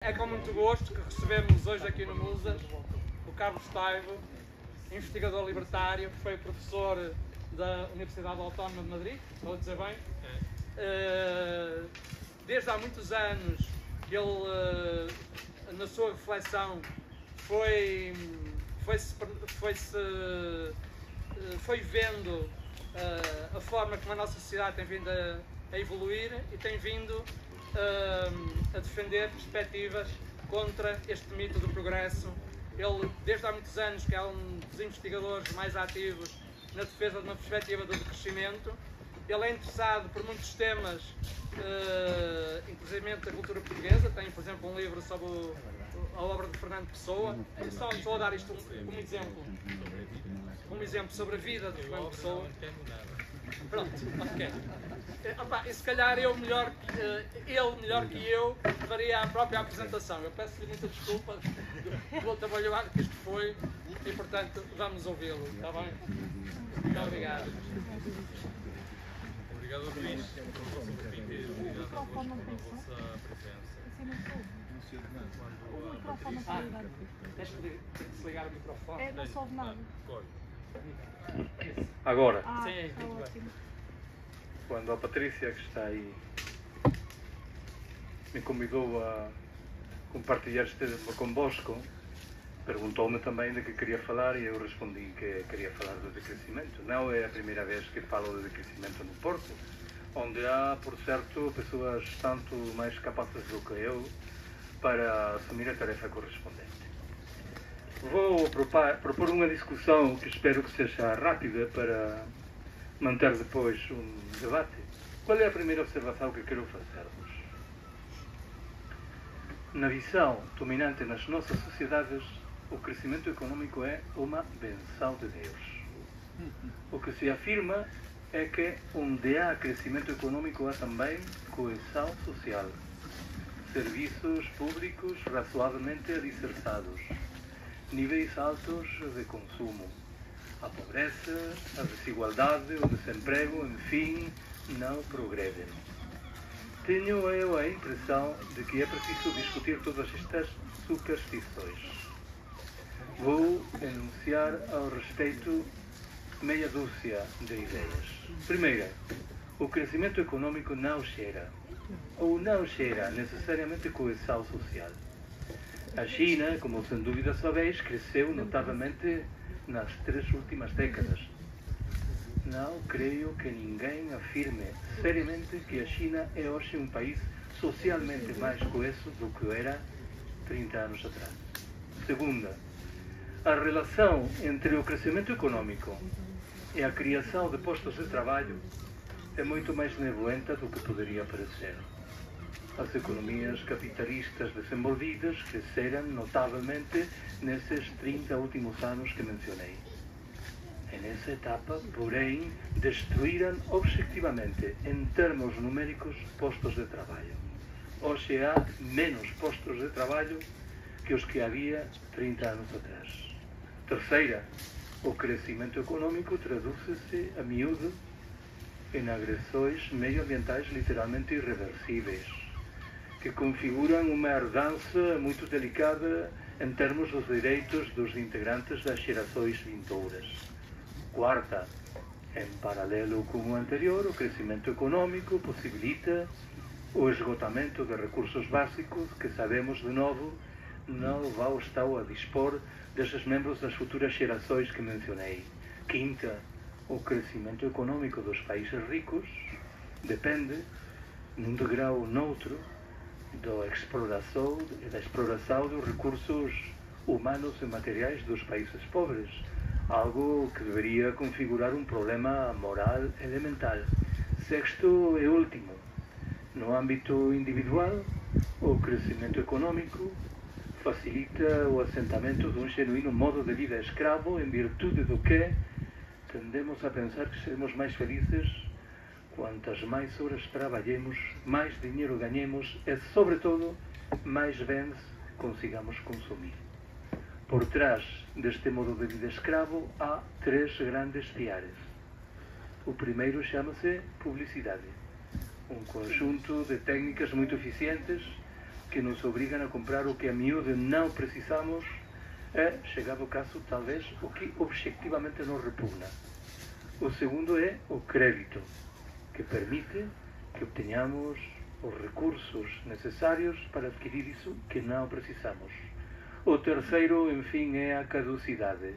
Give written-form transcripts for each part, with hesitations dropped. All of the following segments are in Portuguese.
É com muito gosto que recebemos hoje aqui no Musas o Carlos Taibo, investigador libertário, que foi professor da Universidade Autónoma de Madrid, estou a dizer bem. Desde há muitos anos ele, na sua reflexão, foi vendo a forma como a nossa sociedade tem vindo a evoluir e tem vindo a defender perspectivas contra este mito do progresso. Ele, desde há muitos anos, que é um dos investigadores mais ativos na defesa de uma perspectiva do decrescimento. Ele é interessado por muitos temas, inclusive da cultura portuguesa. Tem, por exemplo, um livro sobre a obra de Fernando Pessoa. Só estou a dar isto como exemplo. Um exemplo sobre a vida de Fernando Pessoa. Pronto, ok. E se calhar ele melhor que eu faria a própria apresentação. Eu peço-lhe muita desculpa pelo trabalho que isto foi e, portanto, vamos ouvi-lo, está bem? Muito obrigado. Obrigado, Luís, pelo vosso convite e obrigado a vos pela vossa presença. Tens que desligar o microfone. É, não soube nada. Agora, Sim, muito bem. quando a Patrícia, que está aí, me convidou a compartilhar este tema convosco, perguntou-me também de que queria falar e eu respondi que queria falar do decrescimento. Não é a primeira vez que falo de decrescimento no Porto, onde há, por certo, pessoas tanto mais capazes do que eu para assumir a tarefa correspondente. Vou propor uma discussão que espero que seja rápida para manter depois um debate. Qual é a primeira observação que quero fazer-vos? Na visão dominante nas nossas sociedades, o crescimento econômico é uma benção de Deus. O que se afirma é que onde há crescimento econômico há também coesão social, serviços públicos razoavelmente alicerçados, níveis altos de consumo. A pobreza, a desigualdade, o desemprego, enfim, não progredem. Tenho eu a impressão de que é preciso discutir todas estas superstições. Vou enunciar ao respeito meia dúzia de ideias. Primeira, o crescimento econômico não gera, ou não gera necessariamente coesão social. A China, como sem dúvida sabeis, cresceu notavelmente nas 3 últimas décadas. Não creio que ninguém afirme seriamente que a China é hoje um país socialmente mais coeso do que era 30 anos atrás. Segunda, a relação entre o crescimento econômico e a criação de postos de trabalho é muito mais nebuenta do que poderia parecer. As economias capitalistas desenvolvidas cresceram notavelmente nesses 30 últimos anos que mencionei. E nessa etapa, porém, destruíram objetivamente, em termos numéricos, postos de trabalho. Hoje há menos postos de trabalho que os que havia 30 anos atrás. Terceira, o crescimento econômico traduz-se a miúdo em agressões meioambientais literalmente irreversíveis, que configuram uma herdança muito delicada em termos dos direitos dos integrantes das gerações vindouras. Quarta, em paralelo com o anterior, o crescimento econômico possibilita o esgotamento de recursos básicos que sabemos, de novo, não vão estar a dispor desses membros das futuras gerações que mencionei. Quinta, o crescimento econômico dos países ricos depende, num degrau ou noutro, da exploração dos recursos humanos e materiais dos países pobres, algo que deveria configurar um problema moral elemental. Sexto e último, no âmbito individual, o crescimento econômico facilita o assentamento de um genuíno modo de vida escravo, em virtude do que tendemos a pensar que seremos mais felizes quantas mais horas trabalhemos, mais dinheiro ganhemos e, sobretudo, mais bens consigamos consumir. Por trás deste modo de vida escravo há 3 grandes pilares. O primeiro chama-se publicidade, um conjunto de técnicas muito eficientes que nos obrigam a comprar o que a miúdo não precisamos é, chegado o caso, talvez, o que objetivamente nos repugna. O segundo é o crédito, que permite que obtenhamos os recursos necessários para adquirir isso que não precisamos. O terceiro, enfim, é a caducidade.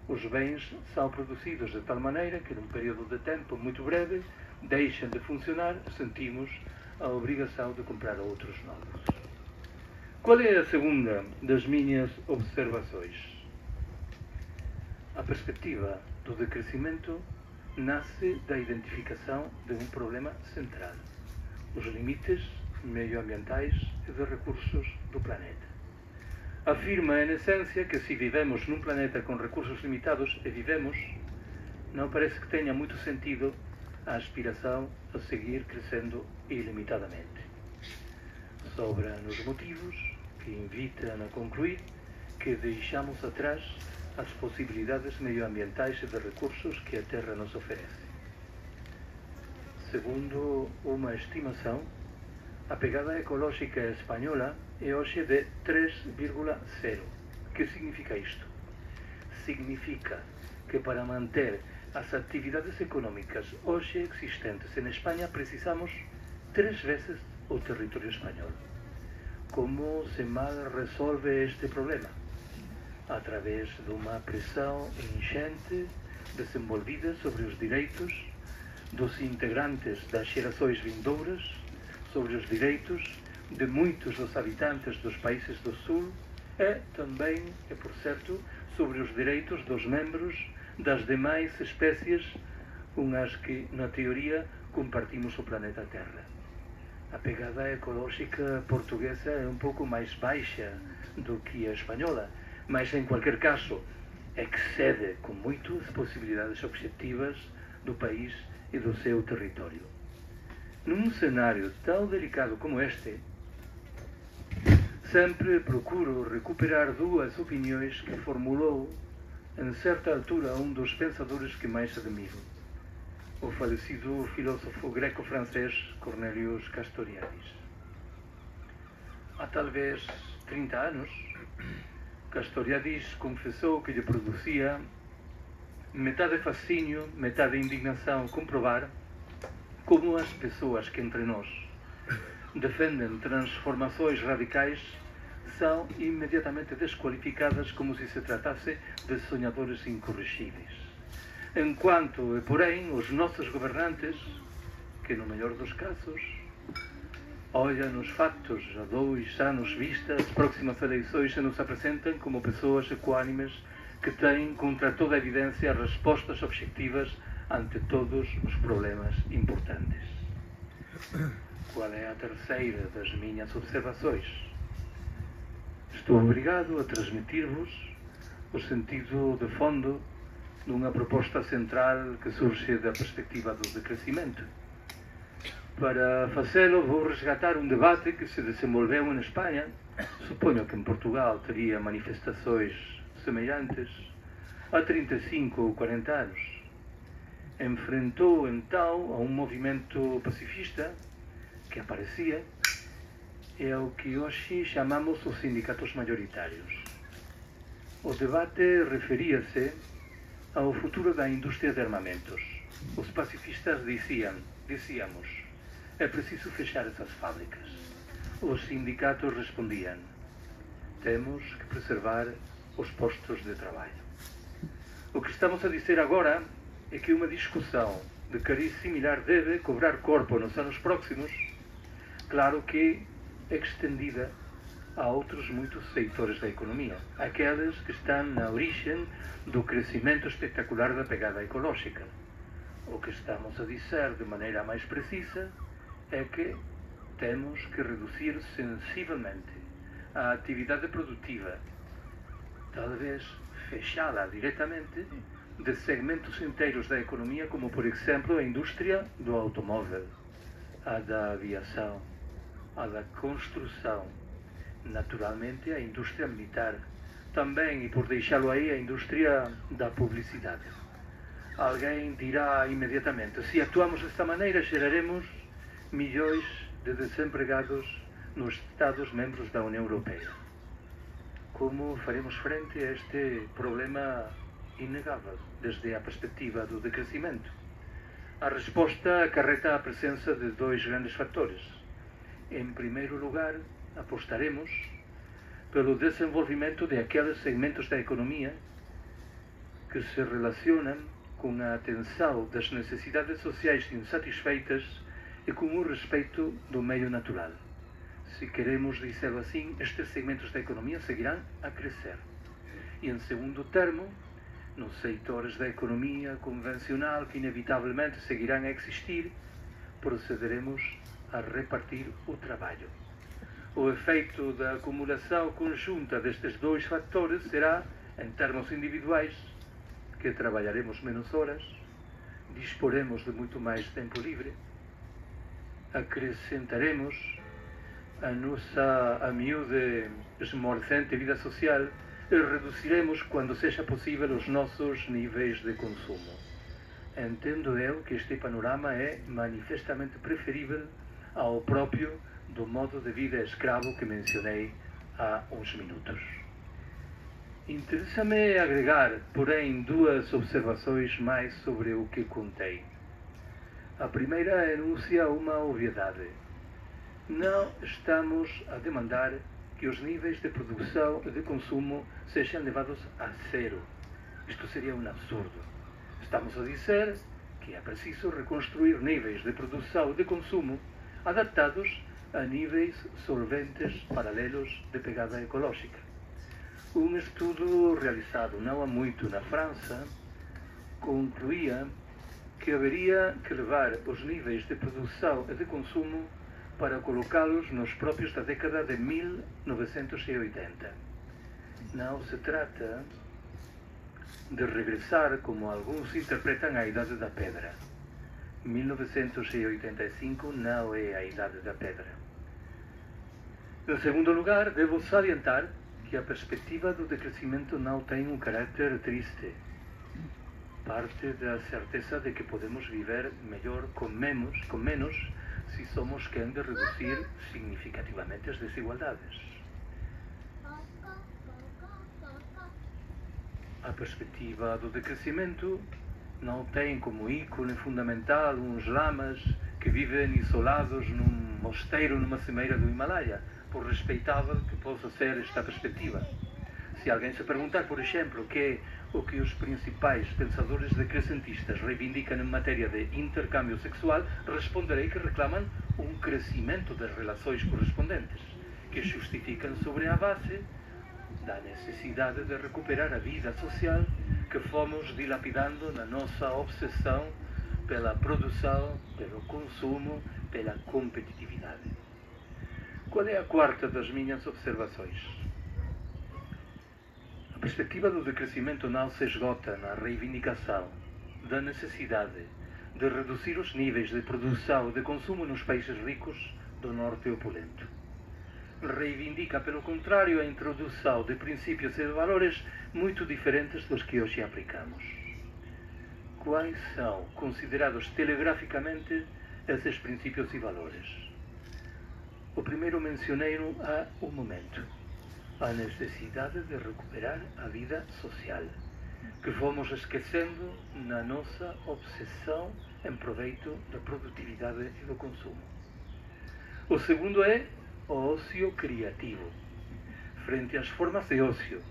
Os bens são produzidos de tal maneira que, num período de tempo muito breve, deixam de funcionar, sentimos a obrigação de comprar outros novos. Qual é a segunda das minhas observações? A perspectiva do decrescimento nasce da identificação de um problema central: os limites medioambientais e de recursos do planeta. Afirma, em essência, que se vivemos num planeta com recursos limitados, e vivemos, não parece que tenha muito sentido a aspiração a seguir crescendo ilimitadamente. Sobram-nos motivos que invitam a concluir que deixamos atrás as possibilidades medioambientais e de recursos que a Terra nos oferece. Segundo uma estimação, a pegada ecológica espanhola é hoje de 3,0. Que significa isto? Significa que para manter as atividades económicas hoje existentes em Espanha precisamos 3 vezes o território espanhol. Como se mal resolve este problema? Através de uma pressão ingente desenvolvida sobre os direitos dos integrantes das gerações vindouras, sobre os direitos de muitos dos habitantes dos países do Sul e também, e por certo, sobre os direitos dos membros das demais espécies com as que, na teoria, compartimos o planeta Terra. A pegada ecológica portuguesa é um pouco mais baixa do que a espanhola, mas, em qualquer caso, excede com muito as possibilidades objetivas do país e do seu território. Num cenário tão delicado como este, sempre procuro recuperar 2 opiniões que formulou, em certa altura, um dos pensadores que mais admiro, o falecido filósofo greco-francês Cornelius Castoriadis. Há talvez 30 anos, Castoriadis confessou que lhe produzia metade fascínio, metade indignação comprovar como as pessoas que entre nós defendem transformações radicais são imediatamente desqualificadas como se se tratasse de sonhadores incorrigíveis. Enquanto, porém, os nossos governantes, que no melhor dos casos olham os fatos a 2 anos vista as próximas eleições e nos apresentam como pessoas equânimes que têm, contra toda a evidência, respostas objetivas ante todos os problemas importantes. Qual é a terceira das minhas observações? Estou obrigado a transmitir-vos o sentido de fundo de uma proposta central que surge da perspectiva do decrescimento. Para fazê-lo, vou resgatar um debate que se desenvolveu em Espanha, suponho que em Portugal teria manifestações semelhantes, há 35 ou 40 anos. Enfrentou então a um movimento pacifista que aparecia, é o que hoje chamamos os sindicatos maioritários. O debate referia-se ao futuro da indústria de armamentos. Os pacifistas dizíamos, é preciso fechar essas fábricas. Os sindicatos respondiam, temos que preservar os postos de trabalho. O que estamos a dizer agora é que uma discussão de cariz similar deve cobrar corpo nos anos próximos, claro que extendida a outros muitos setores da economia, aqueles que estão na origem do crescimento espetacular da pegada ecológica. O que estamos a dizer de maneira mais precisa é que temos que reduzir sensivelmente a atividade produtiva, talvez fechá-la diretamente de segmentos inteiros da economia, como por exemplo a indústria do automóvel, a da aviação, a da construção, naturalmente a indústria militar, também, e por deixá-lo aí, a indústria da publicidade. Alguém dirá imediatamente, se atuamos desta maneira, geraremos milhões de desempregados nos Estados-membros da União Europeia. Como faremos frente a este problema inegável desde a perspectiva do decrescimento? A resposta acarreta a presença de dois grandes fatores. Em primeiro lugar, apostaremos pelo desenvolvimento de aqueles segmentos da economia que se relacionam com a atenção das necessidades sociais insatisfeitas e com o respeito do meio natural. Se queremos dizer assim, estes segmentos da economia seguirão a crescer. E, em segundo termo, nos setores da economia convencional que inevitavelmente seguirão a existir, procederemos a repartir o trabalho. O efeito da acumulação conjunta destes dois fatores será, em termos individuais, que trabalharemos menos horas, disporemos de muito mais tempo livre, acrescentaremos a nossa a miúde esmorecente vida social e reduziremos, quando seja possível, os nossos níveis de consumo. Entendo eu que este panorama é manifestamente preferível ao próprio do modo de vida escravo que mencionei há uns minutos. Interessa-me agregar, porém, duas observações mais sobre o que contei. A primeira enuncia uma obviedade. Não estamos a demandar que os níveis de produção e de consumo sejam levados a zero. Isto seria um absurdo. Estamos a dizer que é preciso reconstruir níveis de produção e de consumo adaptados a níveis solventes paralelos de pegada ecológica. Um estudo realizado não há muito na França concluía que haveria que levar os níveis de produção e de consumo para colocá-los nos próprios da década de 1980. Não se trata de regressar, como alguns interpretam, à Idade da Pedra. 1985 não é a Idade da Pedra. Em segundo lugar, devo salientar que a perspectiva do decrescimento não tem um caráter triste. Parte da certeza de que podemos viver melhor com menos, se somos quem de reduzir significativamente as desigualdades. A perspectiva do decrescimento não tem como ícone fundamental uns lamas que vivem isolados num mosteiro numa cimeira do Himalaia, por respeitável que possa ser esta perspectiva. Se alguém se perguntar, por exemplo, o que os principais pensadores decrescentistas reivindicam em matéria de intercâmbio sexual, responderei que reclamam um crescimento das relações correspondentes, que justificam sobre a base da necessidade de recuperar a vida social que fomos dilapidando na nossa obsessão pela produção, pelo consumo, pela competitividade. Qual é a quarta das minhas observações? A perspectiva do decrescimento não se esgota na reivindicação da necessidade de reduzir os níveis de produção e de consumo nos países ricos do norte opulento. Reivindica, pelo contrário, a introdução de princípios e de valores muito diferentes dos que hoje aplicamos. Quais são considerados telegraficamente esses princípios e valores? O primeiro mencionei-no há um momento. A necessidade de recuperar a vida social, que fomos esquecendo na nossa obsessão em proveito da produtividade e do consumo. O segundo é o ócio criativo. Frente às formas de ócio,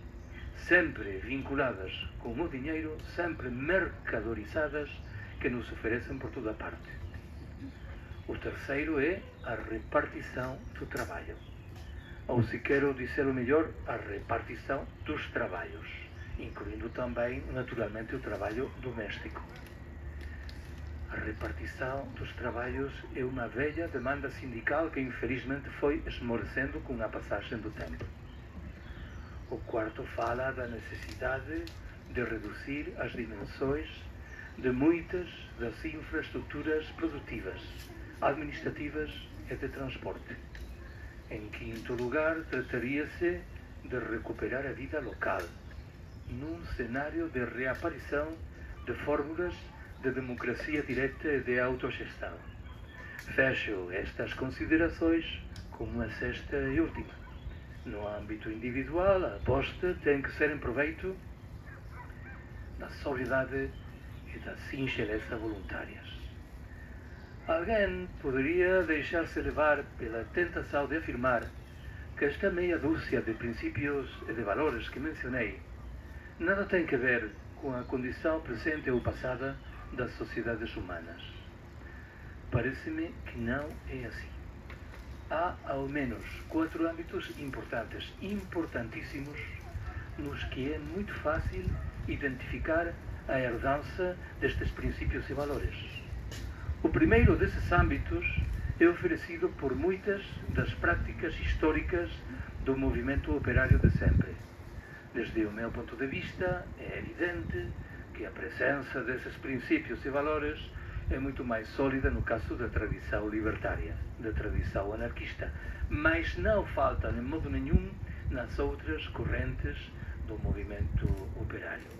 sempre vinculadas com o dinheiro, sempre mercadorizadas, que nos oferecem por toda parte. O terceiro é a repartição do trabalho. Ou, se quero dizer o melhor, a repartição dos trabalhos, incluindo também, naturalmente, o trabalho doméstico. A repartição dos trabalhos é uma velha demanda sindical que, infelizmente, foi esmorecendo com a passagem do tempo. O quarto fala da necessidade de reduzir as dimensões de muitas das infraestruturas produtivas, administrativas e de transporte. Em quinto lugar, trataria-se de recuperar a vida local, num cenário de reaparição de fórmulas de democracia direta e de autogestão. Fecho estas considerações como uma sexta e última. No âmbito individual, a aposta tem que ser em proveito da sobriedade e da singeleza voluntárias. Alguém poderia deixar-se levar pela tentação de afirmar que esta meia dúzia de princípios e de valores que mencionei nada tem a ver com a condição presente ou passada das sociedades humanas. Parece-me que não é assim. Há ao menos 4 âmbitos importantes, importantíssimos, nos que é muito fácil identificar a herdança destes princípios e valores. O primeiro desses âmbitos é oferecido por muitas das práticas históricas do movimento operário de sempre. Desde o meu ponto de vista, é evidente que a presença desses princípios e valores é muito mais sólida no caso da tradição libertária, da tradição anarquista, mas não falta de modo nenhum nas outras correntes do movimento operário.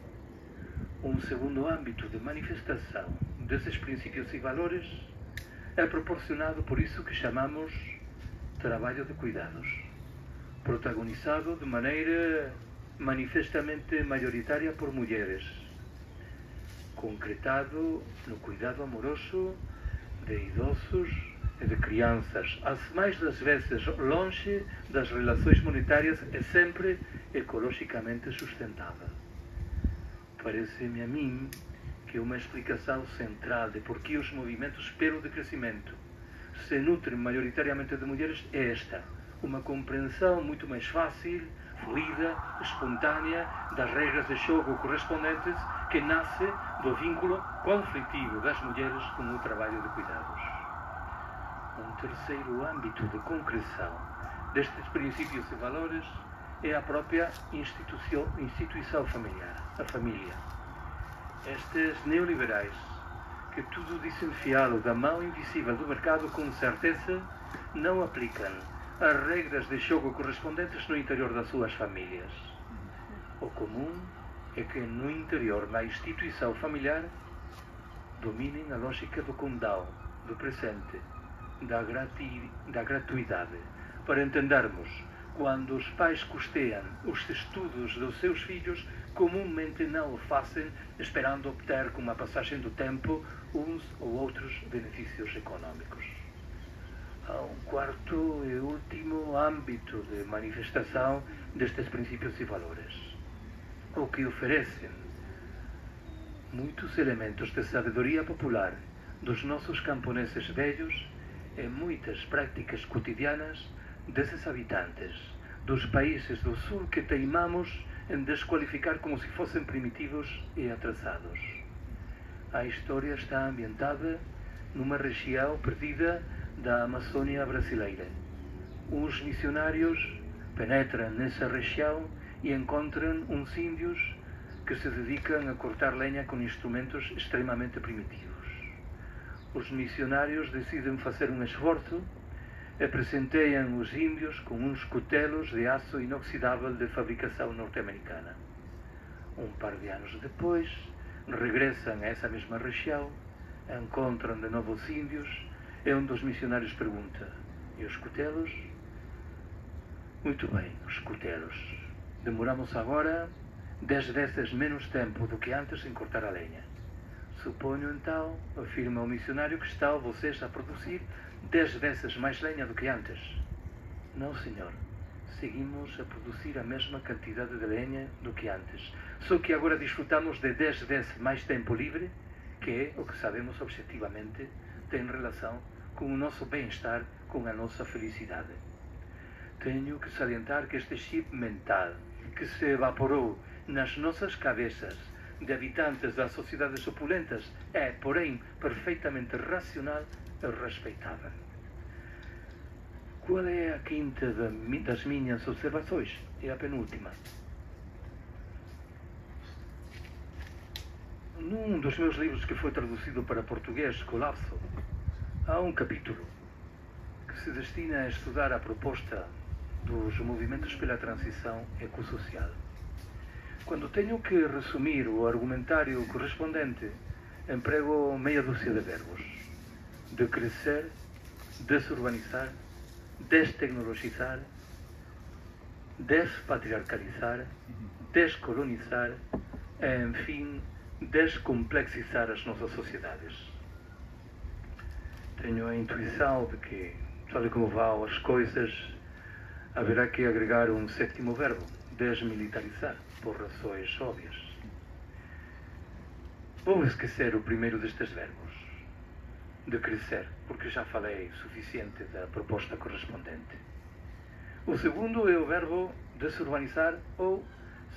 Um segundo âmbito de manifestação desses princípios e valores é proporcionado por isso que chamamos trabalho de cuidados, protagonizado de maneira manifestamente maioritária por mulheres, concretado no cuidado amoroso de idosos e de crianças, as mais das vezes longe das relações monetárias e sempre ecologicamente sustentável. Parece-me a mim que uma explicação central de por que os movimentos pelo decrescimento se nutrem maioritariamente de mulheres é esta: uma compreensão muito mais fácil, fluida, espontânea das regras de jogo correspondentes que nasce do vínculo conflitivo das mulheres com o trabalho de cuidados. Um terceiro âmbito de concreção destes princípios e valores é a própria instituição familiar, a família. Estes neoliberais, que tudo desenfiado da mão invisível do mercado, com certeza não aplicam as regras de jogo correspondentes no interior das suas famílias. O comum é que no interior da instituição familiar dominem a lógica do condão, do presente, da gratuidade. Para entendermos, quando os pais custeiam os estudos dos seus filhos, comumente não o fazem esperando obter com a passagem do tempo uns ou outros benefícios econômicos. Há um quarto e último âmbito de manifestação destes princípios e valores, o que oferecem muitos elementos de sabedoria popular dos nossos camponeses velhos e muitas práticas cotidianas desses habitantes dos países do sul que teimamos em desqualificar como se fossem primitivos e atrasados. A história está ambientada numa região perdida da Amazônia brasileira. Os missionários penetram nessa região e encontram uns índios que se dedicam a cortar lenha com instrumentos extremamente primitivos. Os missionários decidem fazer um esforço e presenteiam os índios com uns cutelos de aço inoxidável de fabricação norte-americana. Um par de anos depois, regressam a essa mesma região, encontram de novo os índios e um dos missionários pergunta: e os cutelos? Muito bem, os cutelos. Demoramos agora 10 vezes menos tempo do que antes em cortar a lenha. Suponho então, afirma o missionário, que estão vocês a produzir 10 vezes mais lenha do que antes. Não, senhor. Seguimos a produzir a mesma quantidade de lenha do que antes. Só que agora desfrutamos de 10 vezes mais tempo livre, que é o que sabemos objetivamente tem relação com o nosso bem-estar, com a nossa felicidade. Tenho que salientar que este chip mental que se evaporou nas nossas cabeças de habitantes das sociedades opulentas é, porém, perfeitamente racional e respeitável. Qual é a quinta das minhas observações? É a penúltima. Num dos meus livros que foi traduzido para português, Colapso, há um capítulo que se destina a estudar a proposta dos movimentos pela transição ecossocial. Quando tenho que resumir o argumentário correspondente, emprego meia dúzia de verbos: decrescer, desurbanizar, destecnologizar, despatriarcalizar, descolonizar e, enfim, descomplexizar as nossas sociedades. Tenho a intuição de que, tal como vão as coisas, haverá que agregar um sétimo verbo, desmilitarizar, por razões óbvias. Vou esquecer o primeiro destes verbos, de crescer, porque já falei suficiente da proposta correspondente. O segundo é o verbo desurbanizar ou,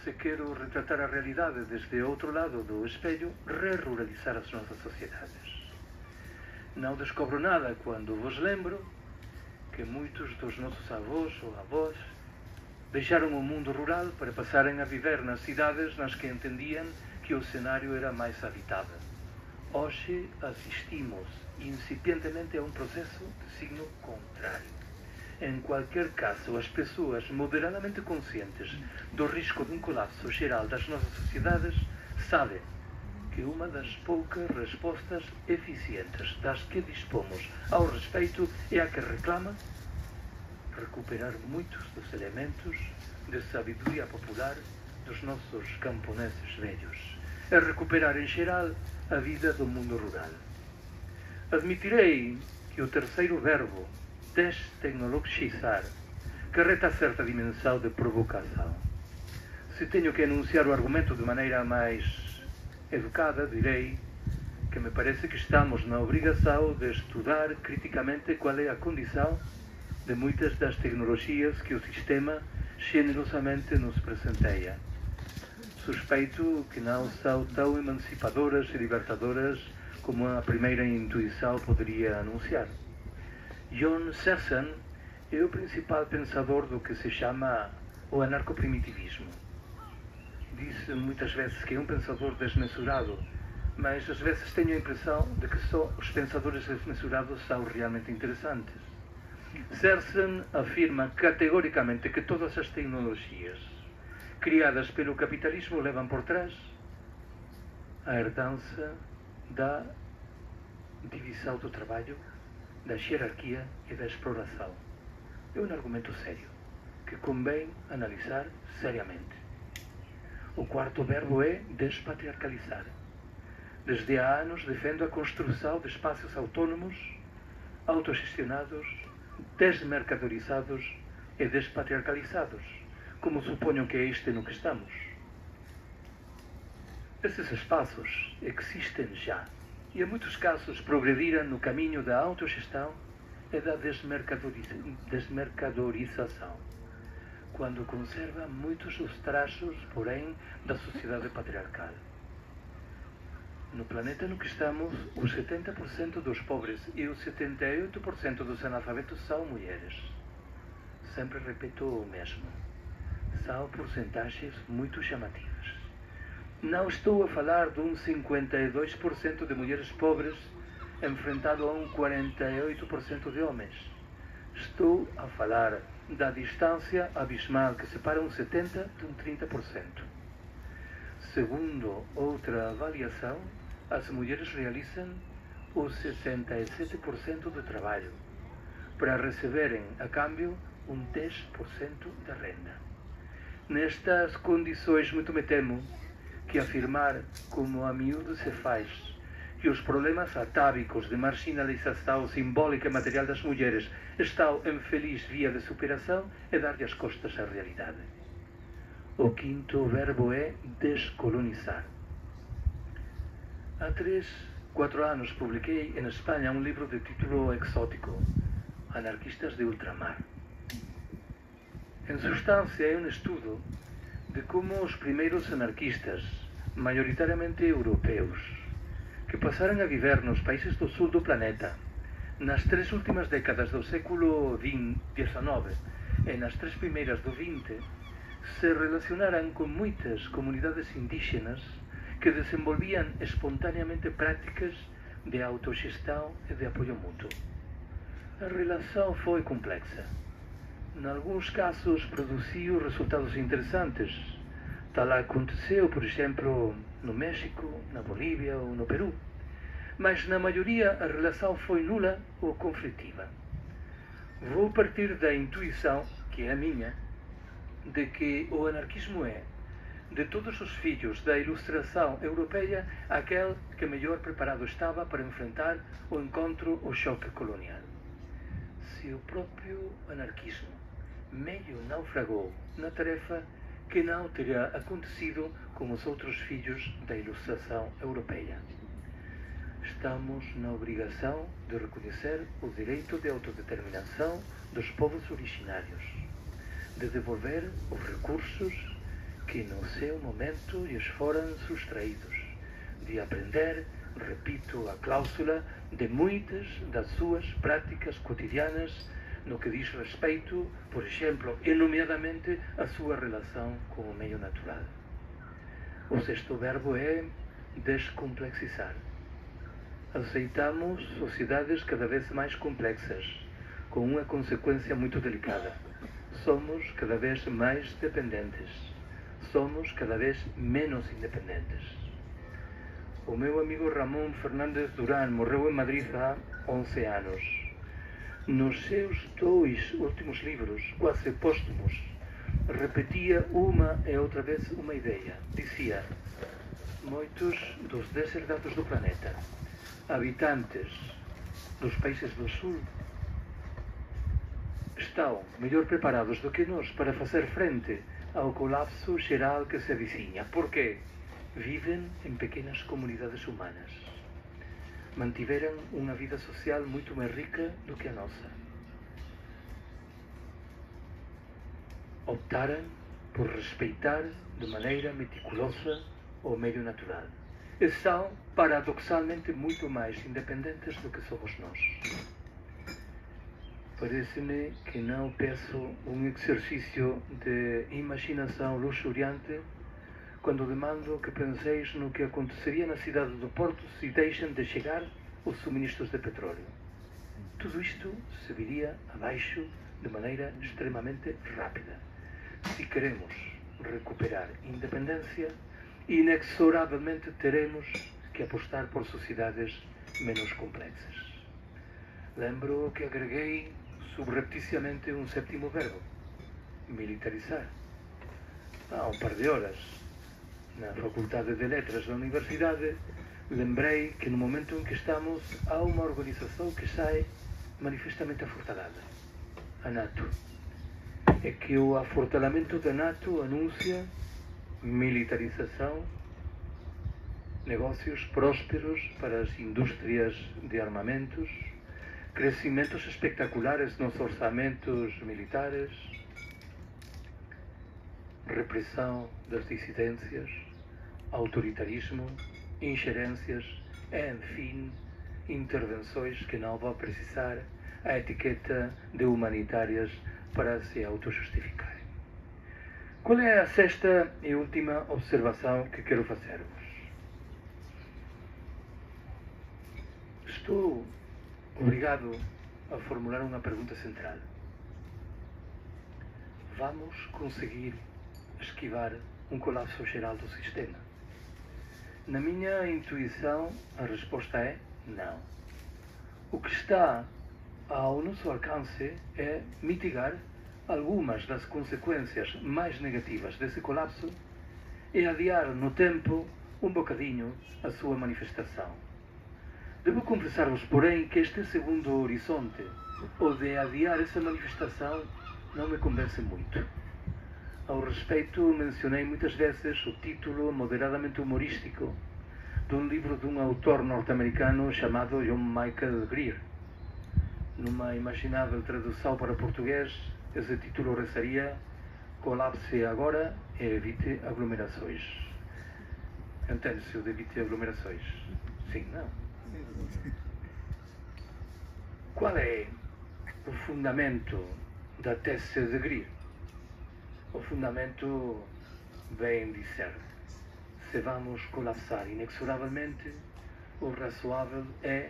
se quero retratar a realidade desde outro lado do espelho, re-ruralizar as nossas sociedades. Não descobro nada quando vos lembro que muitos dos nossos avós ou avós deixaram o mundo rural para passarem a viver nas cidades nas que entendiam que o cenário era mais habitável. Hoje assistimos incipientemente a um processo de signo contrário. Em qualquer caso, as pessoas moderadamente conscientes do risco de um colapso geral das nossas sociedades sabem que uma das poucas respostas eficientes das que dispomos ao respeito é a que reclama recuperar muitos dos elementos de sabedoria popular dos nossos camponeses velhos. É recuperar, em geral, a vida do mundo rural. Admitirei que o terceiro verbo, destecnologizar, carrega certa dimensão de provocação. Se tenho que enunciar o argumento de maneira mais educada, direi que me parece que estamos na obrigação de estudar criticamente qual é a condição de muitas das tecnologias que o sistema generosamente nos presenteia. Suspeito que não são tão emancipadoras e libertadoras como a primeira intuição poderia anunciar. John Serson é o principal pensador do que se chama o anarcoprimitivismo. Diz muitas vezes que é um pensador desmesurado, mas às vezes tenho a impressão de que só os pensadores desmesurados são realmente interessantes. Serson afirma categoricamente que todas as tecnologias criadas pelo capitalismo levam por trás a herdança da divisão do trabalho, da hierarquia e da exploração. É um argumento sério, que convém analisar seriamente. O quarto verbo é despatriarcalizar. Desde há anos defendo a construção de espaços autônomos, autogestionados, desmercadorizados e despatriarcalizados, como suponho que é este no que estamos. Esses espaços existem já e, em muitos casos, progrediram no caminho da autogestão e da desmercadorização, quando conserva muitos dos traços, porém, da sociedade patriarcal. No planeta no que estamos, os 70% dos pobres e os 78% dos analfabetos são mulheres. Sempre repito o mesmo. São porcentagens muito chamativas. Não estou a falar de um 52% de mulheres pobres enfrentado a um 48% de homens. Estou a falar da distância abismal que separa um 70% de um 30%. Segundo outra avaliação, as mulheres realizam os 67% do trabalho, para receberem, a câmbio, um 10% da renda. Nestas condições, muito me temo que afirmar, como a miúdo se faz, que os problemas atávicos de marginalização simbólica e material das mulheres estão em feliz via de superação é dar-lhe as costas à realidade. O quinto verbo é descolonizar. Há 4 anos publiquei em Espanha um livro de título exótico, Anarquistas de Ultramar. Em substância, é um estudo de como os primeiros anarquistas, maioritariamente europeus, que passaram a viver nos países do sul do planeta, nas 3 últimas décadas do século XIX e nas 3 primeiras do XX, se relacionaram com muitas comunidades indígenas que desenvolviam espontaneamente práticas de autogestão e de apoio mútuo. A relação foi complexa. Em alguns casos produziu resultados interessantes. Tal aconteceu, por exemplo, no México, na Bolívia ou no Peru. Mas na maioria a relação foi nula ou conflitiva. Vou partir da intuição, que é a minha, de que o anarquismo é, de todos os filhos da ilustração europeia, aquele que melhor preparado estava para enfrentar o encontro, o choque colonial. Se o próprio anarquismo meio naufragou na tarefa, que não teria acontecido com os outros filhos da ilustração europeia. Estamos na obrigação de reconhecer o direito de autodeterminação dos povos originários, de devolver os recursos que no seu momento lhes foram sustraídos, de aprender, repito a cláusula, de muitas das suas práticas cotidianas no que diz respeito, por exemplo, e nomeadamente a sua relação com o meio natural. O sexto verbo é descomplexizar. Aceitamos sociedades cada vez mais complexas, com uma consequência muito delicada. Somos cada vez mais dependentes. Somos cada vez menos independentes. O meu amigo Ramón Fernández Durán morreu em Madrid há 11 anos. Nos seus 2 últimos livros, quase póstumos, repetia uma e outra vez uma ideia. Dizia: moitos dos deserdados do planeta, habitantes dos países do sul, estão melhor preparados do que nós para fazer frente ao colapso geral que se avizinha. Porque vivem em pequenas comunidades humanas. Mantiveram uma vida social muito mais rica do que a nossa. Optaram por respeitar de maneira meticulosa o meio natural. E são, paradoxalmente, muito mais independentes do que somos nós. Parece-me que não peço um exercício de imaginação luxuriante quando demando que penseis no que aconteceria na cidade do Porto se deixam de chegar os suministros de petróleo. Tudo isto se viria abaixo de maneira extremamente rápida. Se queremos recuperar independência, inexoravelmente teremos que apostar por sociedades menos complexas. Lembro que agreguei subrepticiamente um sétimo verbo: militarizar. Há um par de horas, na Faculdade de Letras da Universidade, lembrei que no momento em que estamos há uma organização que sai manifestamente afortalada, a NATO. É que o afortalamento da NATO anuncia militarização, negócios prósperos para as indústrias de armamentos, crescimentos espectaculares nos orçamentos militares, repressão das dissidências, autoritarismo, ingerências, enfim, intervenções que não vão precisar a etiqueta de humanitárias para se autojustificarem. Qual é a sexta e última observação que quero fazer-vos? Estou obrigado a formular uma pergunta central. Vamos conseguir esquivar um colapso geral do sistema? Na minha intuição, a resposta é não. O que está ao nosso alcance é mitigar algumas das consequências mais negativas desse colapso e adiar no tempo um bocadinho a sua manifestação. Devo confessar-vos, porém, que este segundo horizonte, o de adiar essa manifestação, não me convence muito. Ao respeito, mencionei muitas vezes o título moderadamente humorístico de um livro de um autor norte-americano chamado John Michael Greer. Numa imaginável tradução para português, esse título rezaria: colapse agora e evite aglomerações. Entende-se o de evite aglomerações? Sim, não? Qual é o fundamento da tese de Greer? O fundamento vem dizer: se vamos colapsar inexoravelmente, o razoável é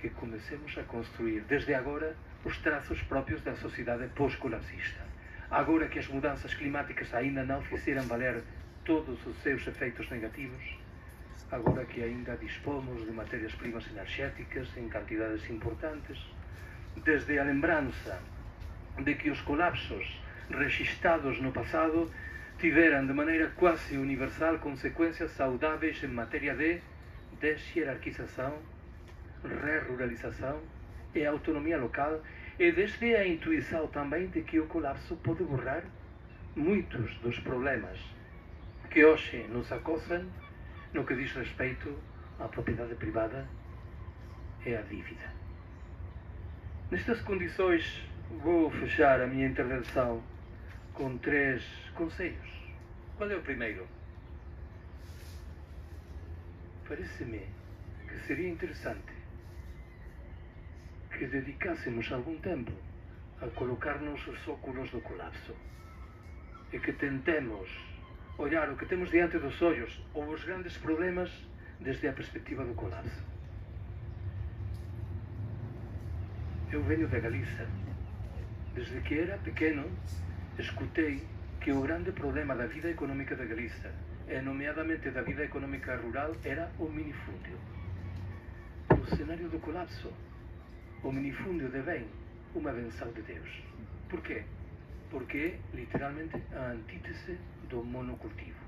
que comecemos a construir desde agora os traços próprios da sociedade pós-colapsista. Agora que as mudanças climáticas ainda não fizeram valer todos os seus efeitos negativos, agora que ainda dispomos de matérias-primas energéticas em quantidades importantes, desde a lembrança de que os colapsos registrados no passado tiveram de maneira quase universal consequências saudáveis em matéria de deshierarquização, re-ruralização e autonomia local, e desde a intuição também de que o colapso pode borrar muitos dos problemas que hoje nos acosam no que diz respeito à propriedade privada e à dívida. Nestas condições, vou fechar a minha intervenção com 3 conselhos. Qual é o primeiro? Parece-me que seria interessante que dedicássemos algum tempo a colocar-nos os óculos do colapso e que tentemos olhar o que temos diante dos olhos ou os grandes problemas desde a perspectiva do colapso. Eu venho da Galiza. Desde que era pequeno, escutei que o grande problema da vida económica da Galiza, e nomeadamente da vida económica rural, era o minifúndio. No cenário do colapso, o minifúndio devém uma benção de Deus. Por quê? Porque é literalmente a antítese do monocultivo.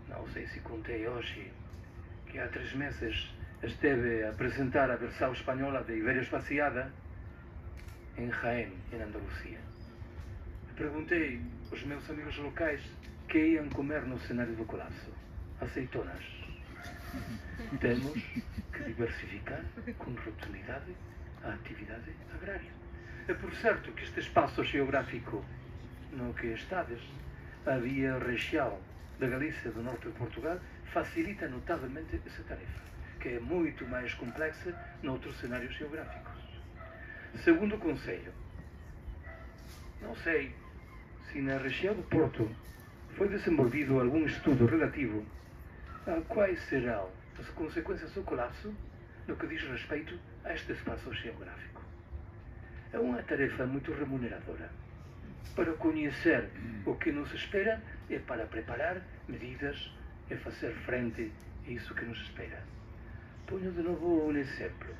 Não sei se contei hoje que há 3 meses esteve a apresentar a versão espanhola de Iberia Espaciada em Jaén, em Andalucia. Perguntei aos meus amigos locais que iam comer no cenário do colapso. Azeitonas. Temos que diversificar com rotundidade a atividade agrária. É por certo que este espaço geográfico no que estades, a via região da Galícia do norte de Portugal, facilita notavelmente essa tarefa, que é muito mais complexa noutros cenários geográficos. Segundo conselho, não sei se na região do Porto foi desenvolvido algum estudo relativo a quais serão as consequências do colapso no que diz respeito a este espaço geográfico. É uma tarefa muito remuneradora para conhecer o que nos espera e para preparar medidas e fazer frente a isso que nos espera. Ponho de novo um exemplo.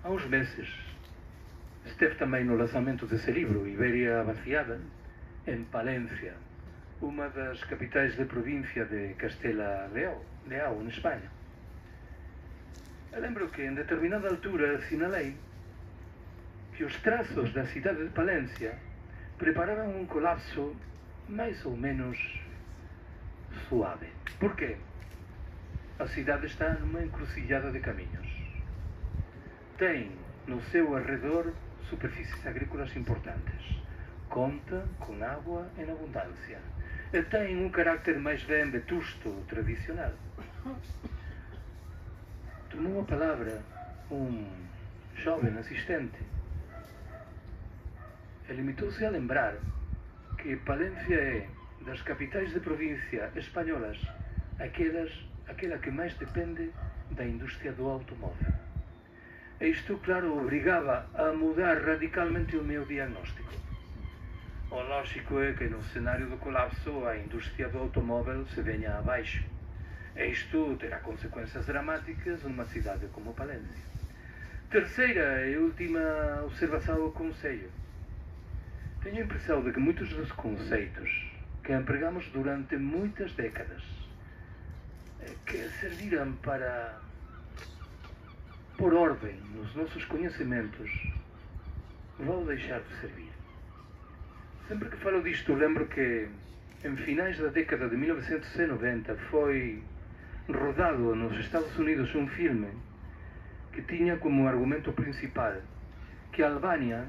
Há uns meses esteve também no lançamento desse livro, Iberia Vaciada, em Palência, uma das capitais da província de Castela-Leão, em Espanha. Eu lembro que em determinada altura assinalei que os traços da cidade de Palência preparavam um colapso mais ou menos suave. Por quê? A cidade está numa encruzilhada de caminhos. Tem no seu arredor superfícies agrícolas importantes. Conta com água em abundância. E tem um carácter mais bem vetusto, tradicional. Tomou a palavra um jovem assistente. Ele limitou-se a lembrar que Palência é, das capitais de província espanholas, aquela que mais depende da indústria do automóvel. E isto, claro, obrigava a mudar radicalmente o meu diagnóstico. O lógico é que no cenário do colapso a indústria do automóvel se venha abaixo. E isto terá consequências dramáticas numa cidade como Palência. Terceira e última observação ou conselho. Tenho a impressão de que muitos dos conceitos que empregamos durante muitas décadas, que serviram para pôr ordem nos nossos conhecimentos, vão deixar de servir. Sempre que falo disto, lembro que em finais da década de 1990 foi rodado nos Estados Unidos um filme que tinha como argumento principal que a Albânia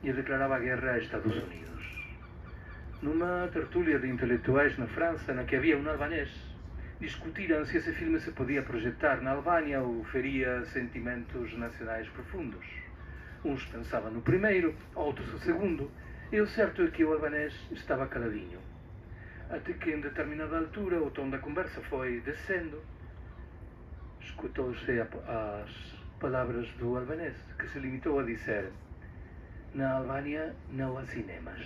lhe declarava guerra a Estados Unidos. Numa tertúlia de intelectuais na França, na que havia um albanês, discutiram se esse filme se podia projetar na Albânia ou feria sentimentos nacionais profundos. Uns pensavam no primeiro, outros no segundo, e o certo é que o albanês estava caladinho. Até que em determinada altura o tom da conversa foi descendo, escutou-se as palavras do albanês, que se limitou a dizer: na Albânia não há cinemas.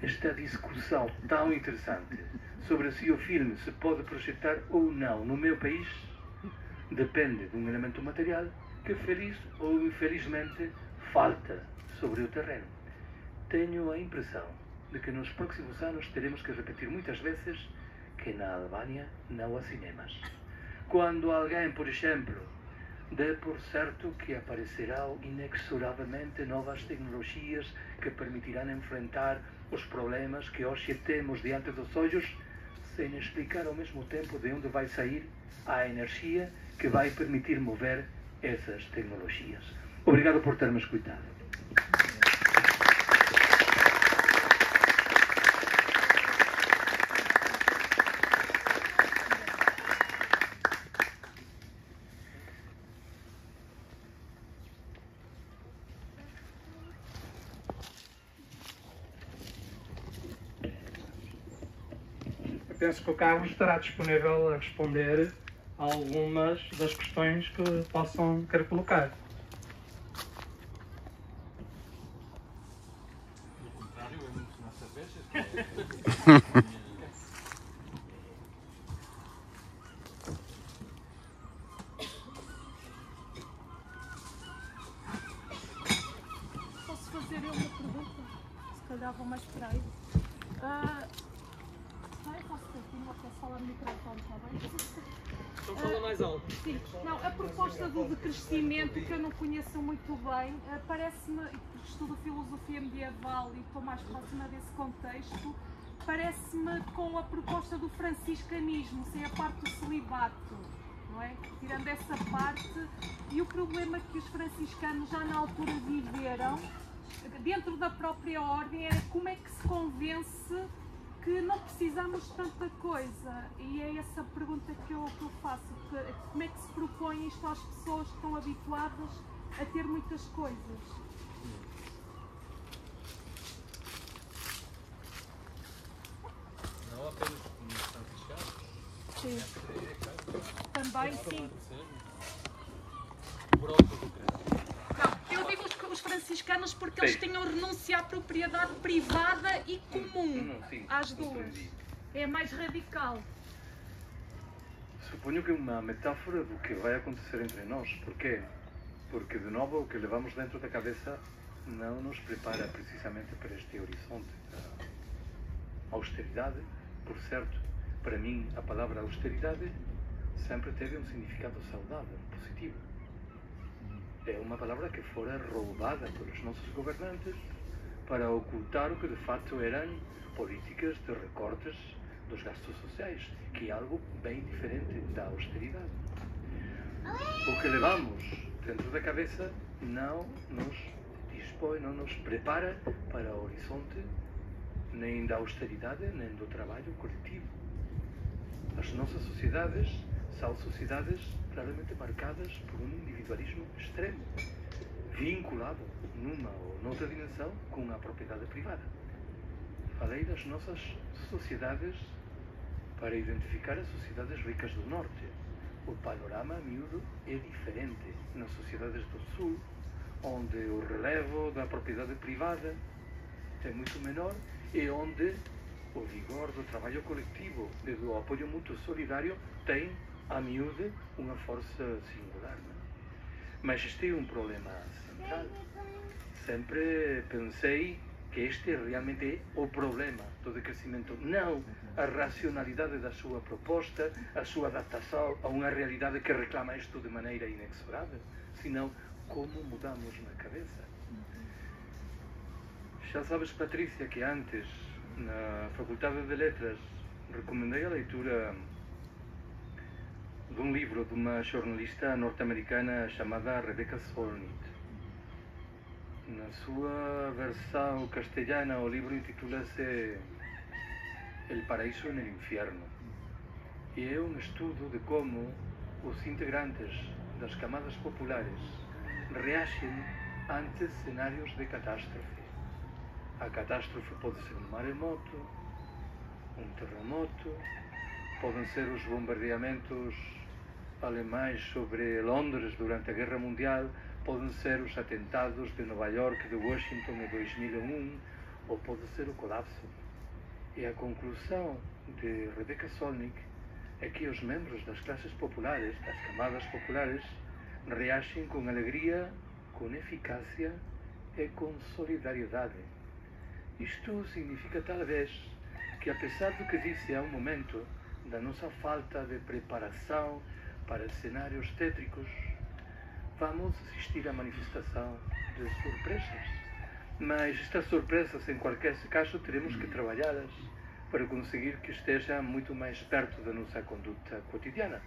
Esta discussão tão interessante sobre se o filme se pode projetar ou não no meu país depende de um elemento material que, feliz ou infelizmente, falta sobre o terreno. Tenho a impressão de que nos próximos anos teremos que repetir muitas vezes que na Albânia não há cinemas. Quando alguém, por exemplo, dê por certo que aparecerão inexoravelmente novas tecnologias que permitirão enfrentar os problemas que hoje temos diante dos olhos, sem explicar ao mesmo tempo de onde vai sair a energia que vai permitir mover essas tecnologias. Obrigado por ter-me escutado. Penso que o Carlos estará disponível a responder a algumas das questões que possam querer colocar. Do contrário, é muito na cerveja. Posso fazer eu uma pergunta? Se calhar vou mais por aí. Posso continuar a falar no microfone, está bem? Então fala mais alto. Sim. Não, a proposta do decrescimento, que eu não conheço muito bem, parece-me, porque estudo filosofia medieval e estou mais próxima desse contexto, parece-me com a proposta do franciscanismo, sem a parte do celibato, não é? Tirando essa parte, e o problema que os franciscanos já na altura viveram, dentro da própria ordem, era como é que se convence que não precisamos de tanta coisa, e é essa a pergunta que eu faço, como é que se propõe isto às pessoas que estão habituadas a ter muitas coisas? Não apenas nos franciscanos. Sim. Também, sim. Por óbvio do crente. Não, eu digo os franciscanos porque eles tinham renunciado à propriedade privada e comum, às duas. É mais radical. Suponho que é uma metáfora do que vai acontecer entre nós. Porquê? Porque, de novo, o que levamos dentro da cabeça não nos prepara precisamente para este horizonte. A austeridade, por certo, para mim, a palavra austeridade sempre teve um significado saudável, positivo. É uma palavra que fora roubada pelos nossos governantes para ocultar o que de facto eram políticas de recortes dos gastos sociais, que é algo bem diferente da austeridade. O que levamos dentro da cabeça não nos dispõe, não nos prepara para o horizonte nem da austeridade, nem do trabalho coletivo. As nossas sociedades são sociedades claramente marcadas por um individualismo extremo, vinculado numa ou noutra dimensão com a propriedade privada. Falei das nossas sociedades para identificar as sociedades ricas do Norte. O panorama, a miúdo, é diferente nas sociedades do Sul, onde o relevo da propriedade privada é muito menor e onde o vigor do trabalho coletivo e do apoio mútuo solidário tem, a miúde, uma força singular. Não? Mas este é um problema central. Sempre pensei que este realmente é o problema do decrescimento, não a racionalidade da sua proposta, a sua adaptação a uma realidade que reclama isto de maneira inexorável, senão como mudamos na cabeça. Já sabes, Patrícia, que antes, na Faculdade de Letras, recomendei a leitura de um livro de uma jornalista norte-americana chamada Rebecca Solnit. Na sua versão castelhana, o livro intitula-se El Paraíso en el Infierno. E é um estudo de como os integrantes das camadas populares reagem ante cenários de catástrofe. A catástrofe pode ser um maremoto, um terremoto, podem ser os bombardeamentos alemães sobre Londres durante a Guerra Mundial, podem ser os atentados de Nova York, de Washington em 2001, ou pode ser o colapso. E a conclusão de Rebecca Solnit é que os membros das classes populares, das camadas populares, reagem com alegria, com eficácia e com solidariedade. Isto significa talvez que, apesar do que disse há um momento, da nossa falta de preparação para cenários tétricos, vamos assistir à manifestação de surpresas. Mas estas surpresas, em qualquer caso, teremos que trabalhá-las para conseguir que estejam muito mais perto da nossa conduta cotidiana.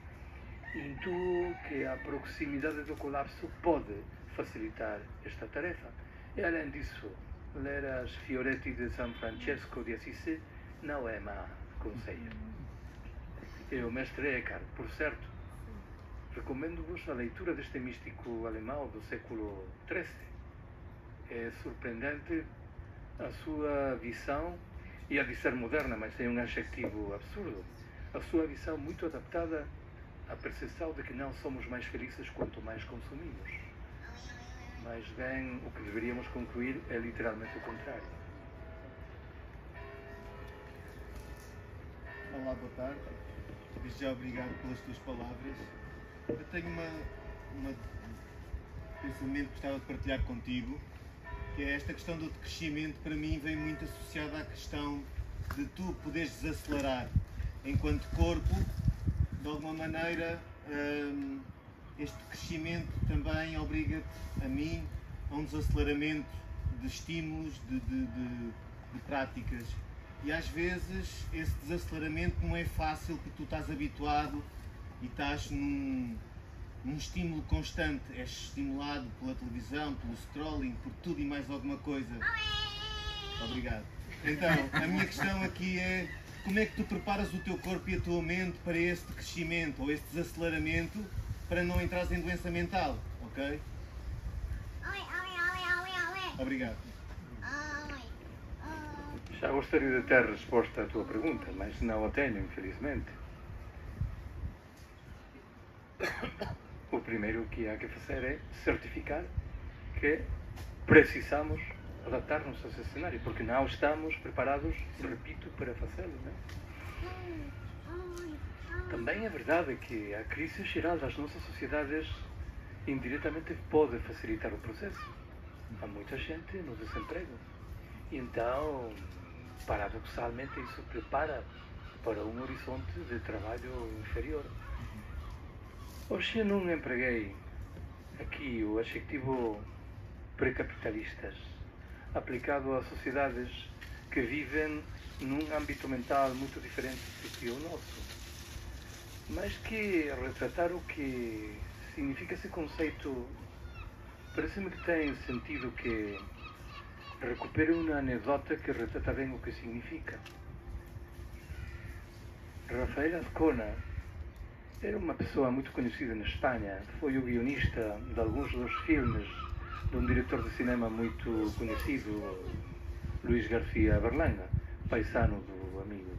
Intuo que a proximidade do colapso pode facilitar esta tarefa. E, além disso, ler as Fioretti de San Francesco de Assisi não é má conselho. E o mestre Eckhart, por certo, recomendo-vos a leitura deste místico alemão do século XIII. É surpreendente a sua visão, e a de ser moderna, mas é um adjetivo absurdo, a sua visão muito adaptada à percepção de que não somos mais felizes quanto mais consumimos. Mas bem, o que deveríamos concluir é literalmente o contrário. Olá, boa tarde. Desde já obrigado pelas tuas palavras. Eu tenho um pensamento que gostava de partilhar contigo, que é esta questão do decrescimento. Para mim vem muito associada à questão de tu poderes desacelerar enquanto corpo. De alguma maneira, este crescimento também obriga-te, a mim, a um desaceleramento de estímulos, de práticas. E às vezes esse desaceleramento não é fácil, porque tu estás habituado e estás num estímulo constante. És estimulado pela televisão, pelo scrolling, por tudo e mais alguma coisa. Obrigado. Então, a minha questão aqui é: como é que tu preparas o teu corpo e a tua mente para este crescimento ou este desaceleramento, para não entrares em doença mental, ok? Obrigado. Já gostaria de ter resposta à tua pergunta, mas não a tenho, infelizmente. O primeiro que há que fazer é certificar que precisamos adaptar-nos a esse cenário, porque não estamos preparados, repito, para fazê-lo, não? Também é verdade que a crise geral das nossas sociedades indiretamente pode facilitar o processo. Há muita gente no desemprego. E então, paradoxalmente, isso prepara para um horizonte de trabalho inferior. Hoje eu não empreguei aqui o adjetivo precapitalistas, aplicado a sociedades que vivem num âmbito mental muito diferente do que o nosso, mas que retratar o que significa esse conceito parece-me que tem sentido que recupere uma anedota que retrata bem o que significa. Rafael Azcona era uma pessoa muito conhecida na Espanha. Foi o guionista de alguns dos filmes de um diretor de cinema muito conhecido, Luís García Berlanga, paisano do amigo.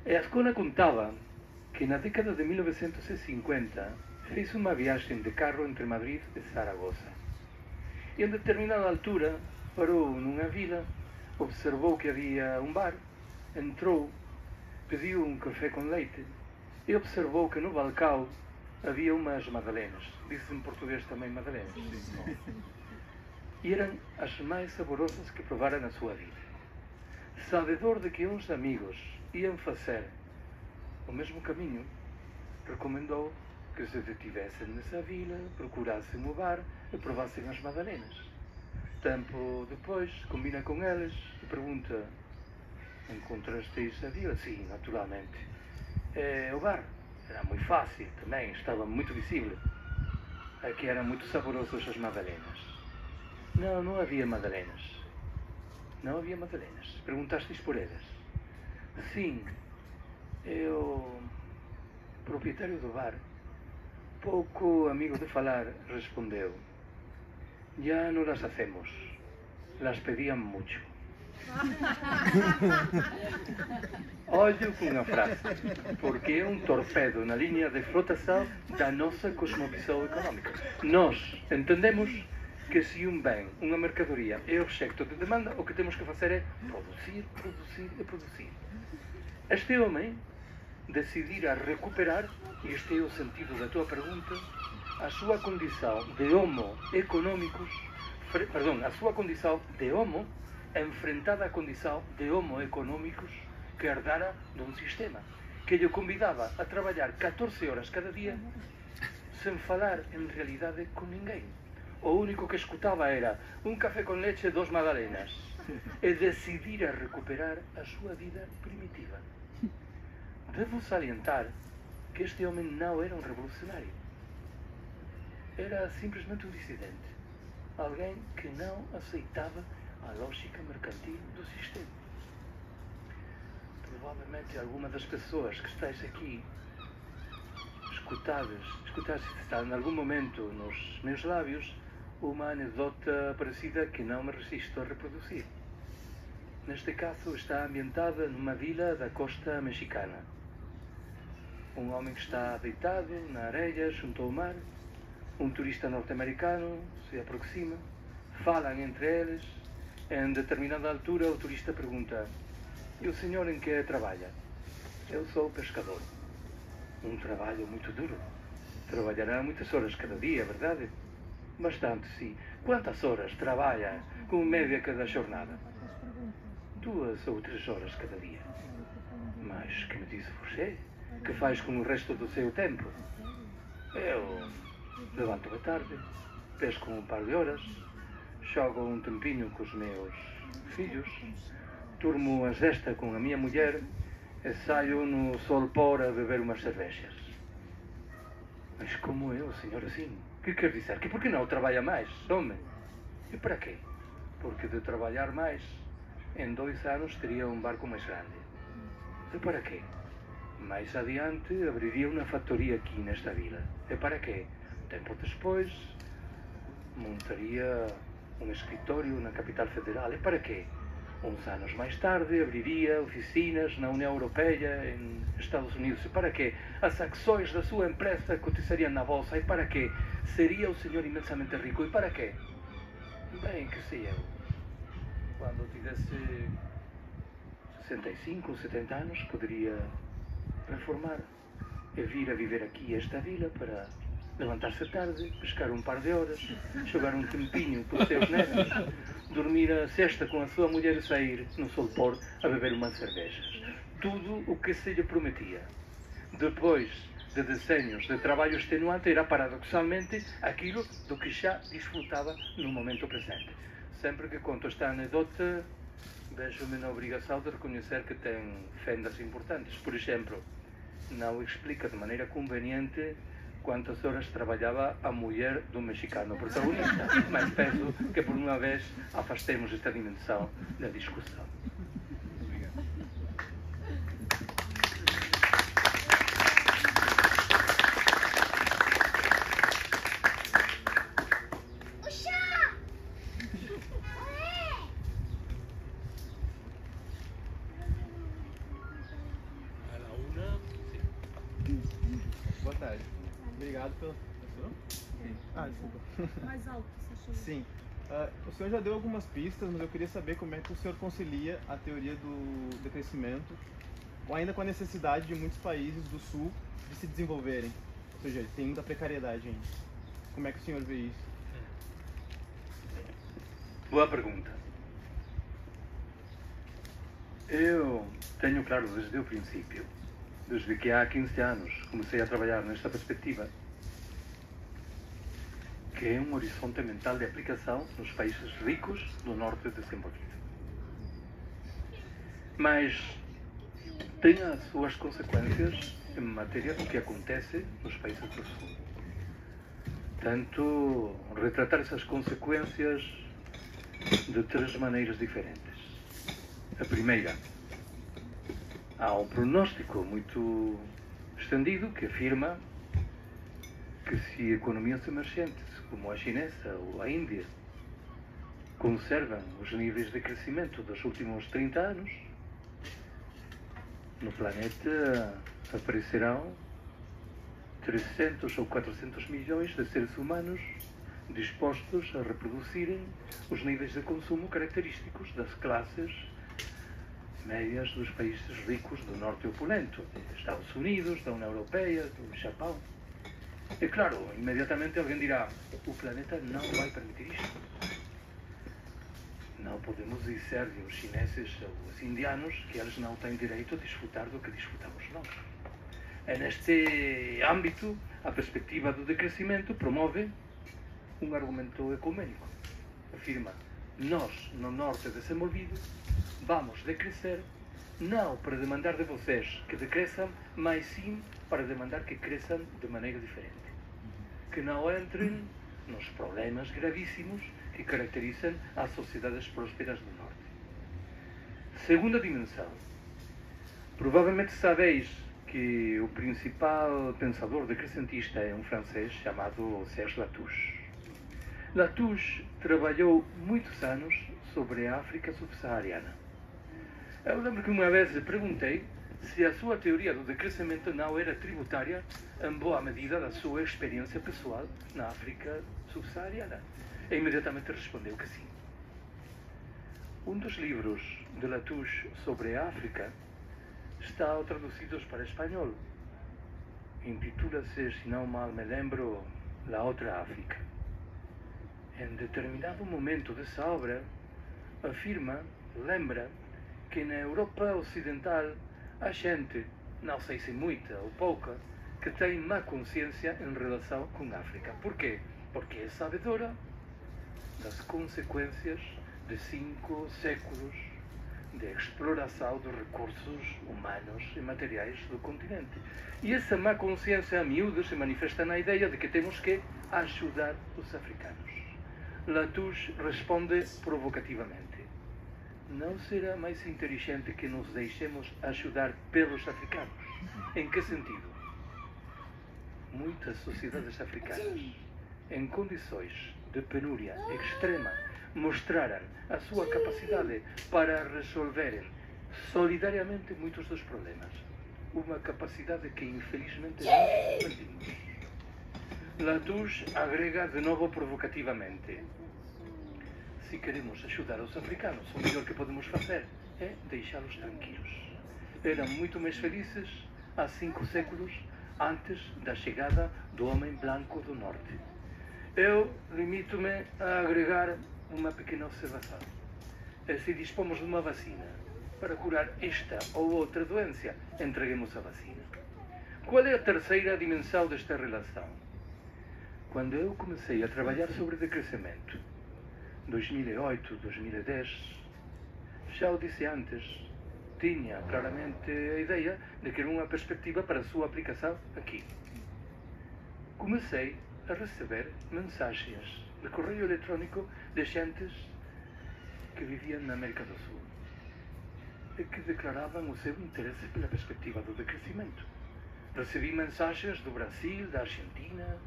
E Azcona contava que na década de 1950 fez uma viagem de carro entre Madrid e Zaragoza. E em determinada altura parou numa vila, observou que havia um bar, entrou, pediu um café com leite e observou que no balcão havia umas madalenas. Diz-se em português também madalenas. E eram as mais saborosas que provara na sua vida. Sabedor de que uns amigos iam fazer o mesmo caminho, recomendou que se detivessem nessa vila, procurassem o bar e provassem as madalenas. Tempo depois, combina com eles e pergunta: encontrasteis a vila? Sim, naturalmente. O bar era muito fácil também, estava muito visível. Aqui eram muito saborosas as madalenas. Não, não havia madalenas. Não havia madalenas. Perguntasteis por elas? Sim. O proprietário do bar, pouco amigo de falar, respondeu: já não las hacemos. Las pedían mucho. Olho com a frase, porque é um torpedo na linha de flotação da nossa cosmovisão económica. Nós entendemos que se um bem, uma mercadoria é objeto de demanda, o que temos que fazer é produzir, produzir e produzir. Este homem decidir a recuperar, e este é o sentido da tua pergunta, a sua condição de homo económicos, perdão, a sua condição de homo enfrentada à condição de homo económicos que herdara de um sistema que lhe convidava a trabalhar 14 horas cada dia sem falar em realidade com ninguém. O único que escutava era um café com leite e 2 magdalenas, e decidir a recuperar a sua vida primitiva. Devo salientar que este homem não era um revolucionário. Era simplesmente um dissidente. Alguém que não aceitava a lógica mercantil do sistema. Provavelmente alguma das pessoas que estáis aqui escutaste está em algum momento nos meus lábios uma anedota parecida que não me resisto a reproduzir. Neste caso está ambientada numa vila da costa mexicana. Um homem que está deitado na areia junto ao mar, um turista norte-americano se aproxima, falam entre eles. Em determinada altura o turista pergunta: "E o senhor em que trabalha?" "Eu sou pescador." "Um trabalho muito duro. Trabalhará muitas horas cada dia, verdade?" "Bastante, sim." "Quantas horas trabalha com média cada jornada?" 2 ou 3 horas cada dia." "Mas que me diz você? Que faz com o resto do seu tempo?" "Eu levanto-me tarde, pesco um par de horas, jogo um tempinho com os meus filhos, durmo a sesta com a minha mulher e saio no sol pôr a beber umas cervejas." "Mas como é o senhor assim? Que quer dizer? Que por que não trabalha mais, homem?" "E para quê?" "Porque de trabalhar mais, em 2 anos teria um barco mais grande." "E para quê?" "Mais adiante abriria uma factoria aqui nesta vila." "E para quê?" "Tempo depois montaria um escritório na capital federal." "E para quê?" "Uns anos mais tarde abriria oficinas na União Europeia, em Estados Unidos." "E para quê?" "As ações da sua empresa cotizariam na bolsa." "E para quê?" "Seria o senhor imensamente rico." "E para quê?" "Bem, que sei eu. Quando tivesse 65 ou 70 anos, poderia reformar e vir a viver aqui a esta vila para levantar-se tarde, pescar um par de horas, jogar um tempinho com os seus netos, dormir a sesta com a sua mulher e sair no sol pôr a beber umas cervejas." Tudo o que se lhe prometia. Depois de decennios de trabalho extenuante, era paradoxalmente aquilo do que já desfrutava no momento presente. Sempre que conto esta anedota, vejo-me na obrigação de reconhecer que tem fendas importantes. Por exemplo, não explica de maneira conveniente quantas horas trabalhava a mulher do mexicano protagonista, mas penso que por uma vez afastemos esta dimensão da discussão. Boa tarde. Obrigado pelo... desculpa. Mais alto, se achou. Sim. O senhor já deu algumas pistas, mas eu queria saber como é que o senhor concilia a teoria do decrescimento, ou ainda com a necessidade de muitos países do Sul de se desenvolverem. Ou seja, tem muita precariedade ainda. Como é que o senhor vê isso? Boa pergunta. Eu tenho claro desde o princípio, desde que há 15 anos comecei a trabalhar nesta perspectiva, que é um horizonte mental de aplicação nos países ricos do norte desenvolvido. Mas tem as suas consequências em matéria do que acontece nos países do sul. Tento retratar essas consequências de 3 maneiras diferentes. A primeira, há um pronóstico muito estendido que afirma que se economias emergentes, como a chinesa ou a Índia, conservam os níveis de crescimento dos últimos 30 anos, no planeta aparecerão 300 ou 400 milhões de seres humanos dispostos a reproduzirem os níveis de consumo característicos das classes médias dos países ricos do norte opulento, Estados Unidos, da União Europeia, do Japão. E claro, imediatamente alguém dirá, o planeta não vai permitir isto. Não podemos dizer aos chineses ou aos indianos que eles não têm direito a desfrutar do que desfrutamos nós. E neste âmbito, a perspectiva do decrescimento promove um argumento ecuménico. Afirma, nós, no norte desenvolvido, vamos decrescer, não para demandar de vocês que decresçam, mas sim para demandar que cresçam de maneira diferente. Que não entrem nos problemas gravíssimos que caracterizam as sociedades prósperas do norte. Segunda dimensão. Provavelmente sabeis que o principal pensador decrescentista é um francês chamado Serge Latouche. Latouche trabalhou muitos anos sobre a África subsaariana. Eu lembro que uma vez lhe perguntei se a sua teoria do decrescimento não era tributária em boa medida da sua experiência pessoal na África subsaariana. E imediatamente respondeu que sim. Um dos livros de Latouche sobre a África está traduzido para espanhol. Intitula-se, se não mal me lembro, La Outra África. Em determinado momento dessa obra, afirma, lembra, que na Europa Ocidental há gente, não sei se muita ou pouca, que tem má consciência em relação com a África. Por quê? Porque é sabedora das consequências de 5 séculos de exploração dos recursos humanos e materiais do continente. E essa má consciência a miúdo se manifesta na ideia de que temos que ajudar os africanos. Latouche responde provocativamente. Não será mais inteligente que nos deixemos ajudar pelos africanos? Em que sentido? Muitas sociedades africanas, em condições de penúria extrema, mostraram a sua capacidade para resolverem solidariamente muitos dos problemas. Uma capacidade que infelizmente nós perdimos. Latouche agrega de novo provocativamente. Se queremos ajudar os africanos, o melhor que podemos fazer é deixá-los tranquilos. Eram muito mais felizes há 5 séculos antes da chegada do homem branco do norte. Eu limito-me a agregar uma pequena observação. Se dispomos de uma vacina para curar esta ou outra doença, entreguemos a vacina. Qual é a terceira dimensão desta relação? Quando eu comecei a trabalhar sobre decrescimento, 2008, 2010, já o disse antes, tinha claramente a ideia de que era uma perspectiva para a sua aplicação aqui. Comecei a receber mensagens de correio eletrónico de gentes que viviam na América do Sul e que declaravam o seu interesse pela perspectiva do decrescimento. Recebi mensagens do Brasil, da Argentina,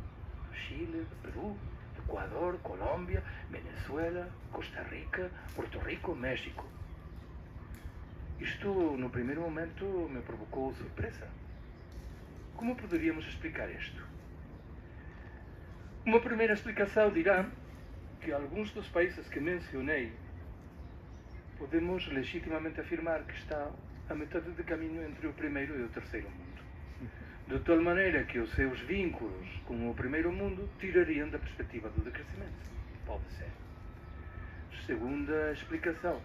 do Chile, do Peru, do Equador, Colômbia, Venezuela, Costa Rica, Porto Rico, México. Isto, no primeiro momento, me provocou surpresa. Como poderíamos explicar isto? Uma primeira explicação dirá que alguns dos países que mencionei podemos legitimamente afirmar que está a metade de caminho entre o primeiro e o terceiro mundo. De tal maneira que os seus vínculos com o primeiro mundo tirariam da perspectiva do decrescimento. Pode ser. Segunda explicação.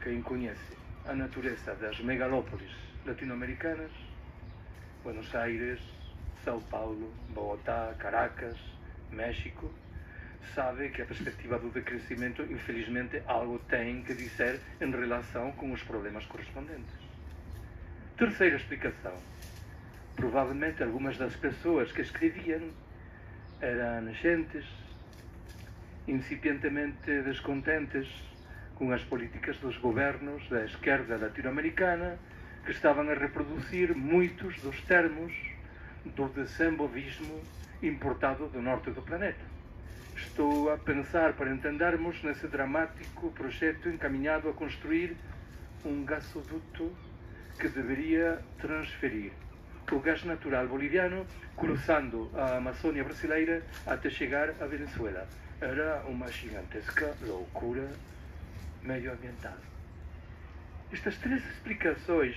Quem conhece a natureza das megalópolis latino-americanas, Buenos Aires, São Paulo, Bogotá, Caracas, México, sabe que a perspectiva do decrescimento, infelizmente, algo tem que dizer em relação com os problemas correspondentes. Terceira explicação. Provavelmente algumas das pessoas que escreviam eram gentes incipientemente descontentes com as políticas dos governos da esquerda latino-americana, que estavam a reproduzir muitos dos termos do desenvolvismo importado do norte do planeta. Estou a pensar, para entendermos, nesse dramático projeto encaminhado a construir um gasoduto que deveria transferir o gás natural boliviano cruzando a Amazônia brasileira até chegar à Venezuela. Era uma gigantesca loucura medioambiental. Estas três explicações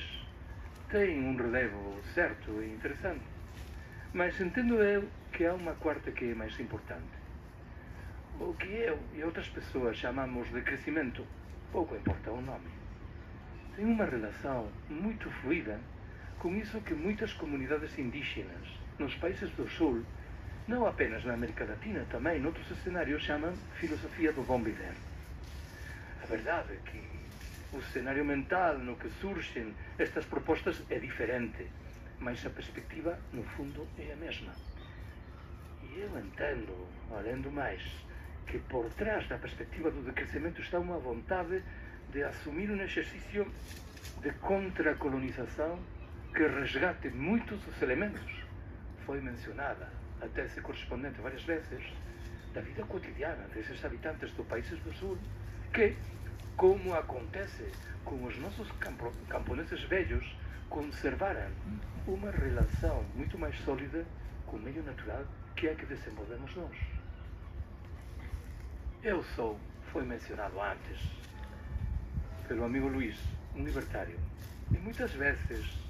têm um relevo certo e interessante, mas entendo eu que há uma quarta que é mais importante. O que eu e outras pessoas chamamos de crescimento, pouco importa o nome, tem uma relação muito fluida com isso que muitas comunidades indígenas nos países do Sul, não apenas na América Latina, também em outros cenários, chamam filosofia do bom viver. A verdade é que o cenário mental no que surgem estas propostas é diferente, mas a perspectiva, no fundo, é a mesma. E eu entendo, além do mais, que por trás da perspectiva do decrescimento está uma vontade de assumir um exercício de contracolonização que resgate muitos dos elementos. Foi mencionada a tese correspondente várias vezes da vida cotidiana desses habitantes dos países do Sul, que, como acontece com os nossos camponeses velhos, conservaram uma relação muito mais sólida com o meio natural que a que desenvolvemos nós. Eu sou, foi mencionado antes pelo amigo Luís, um libertário, e muitas vezes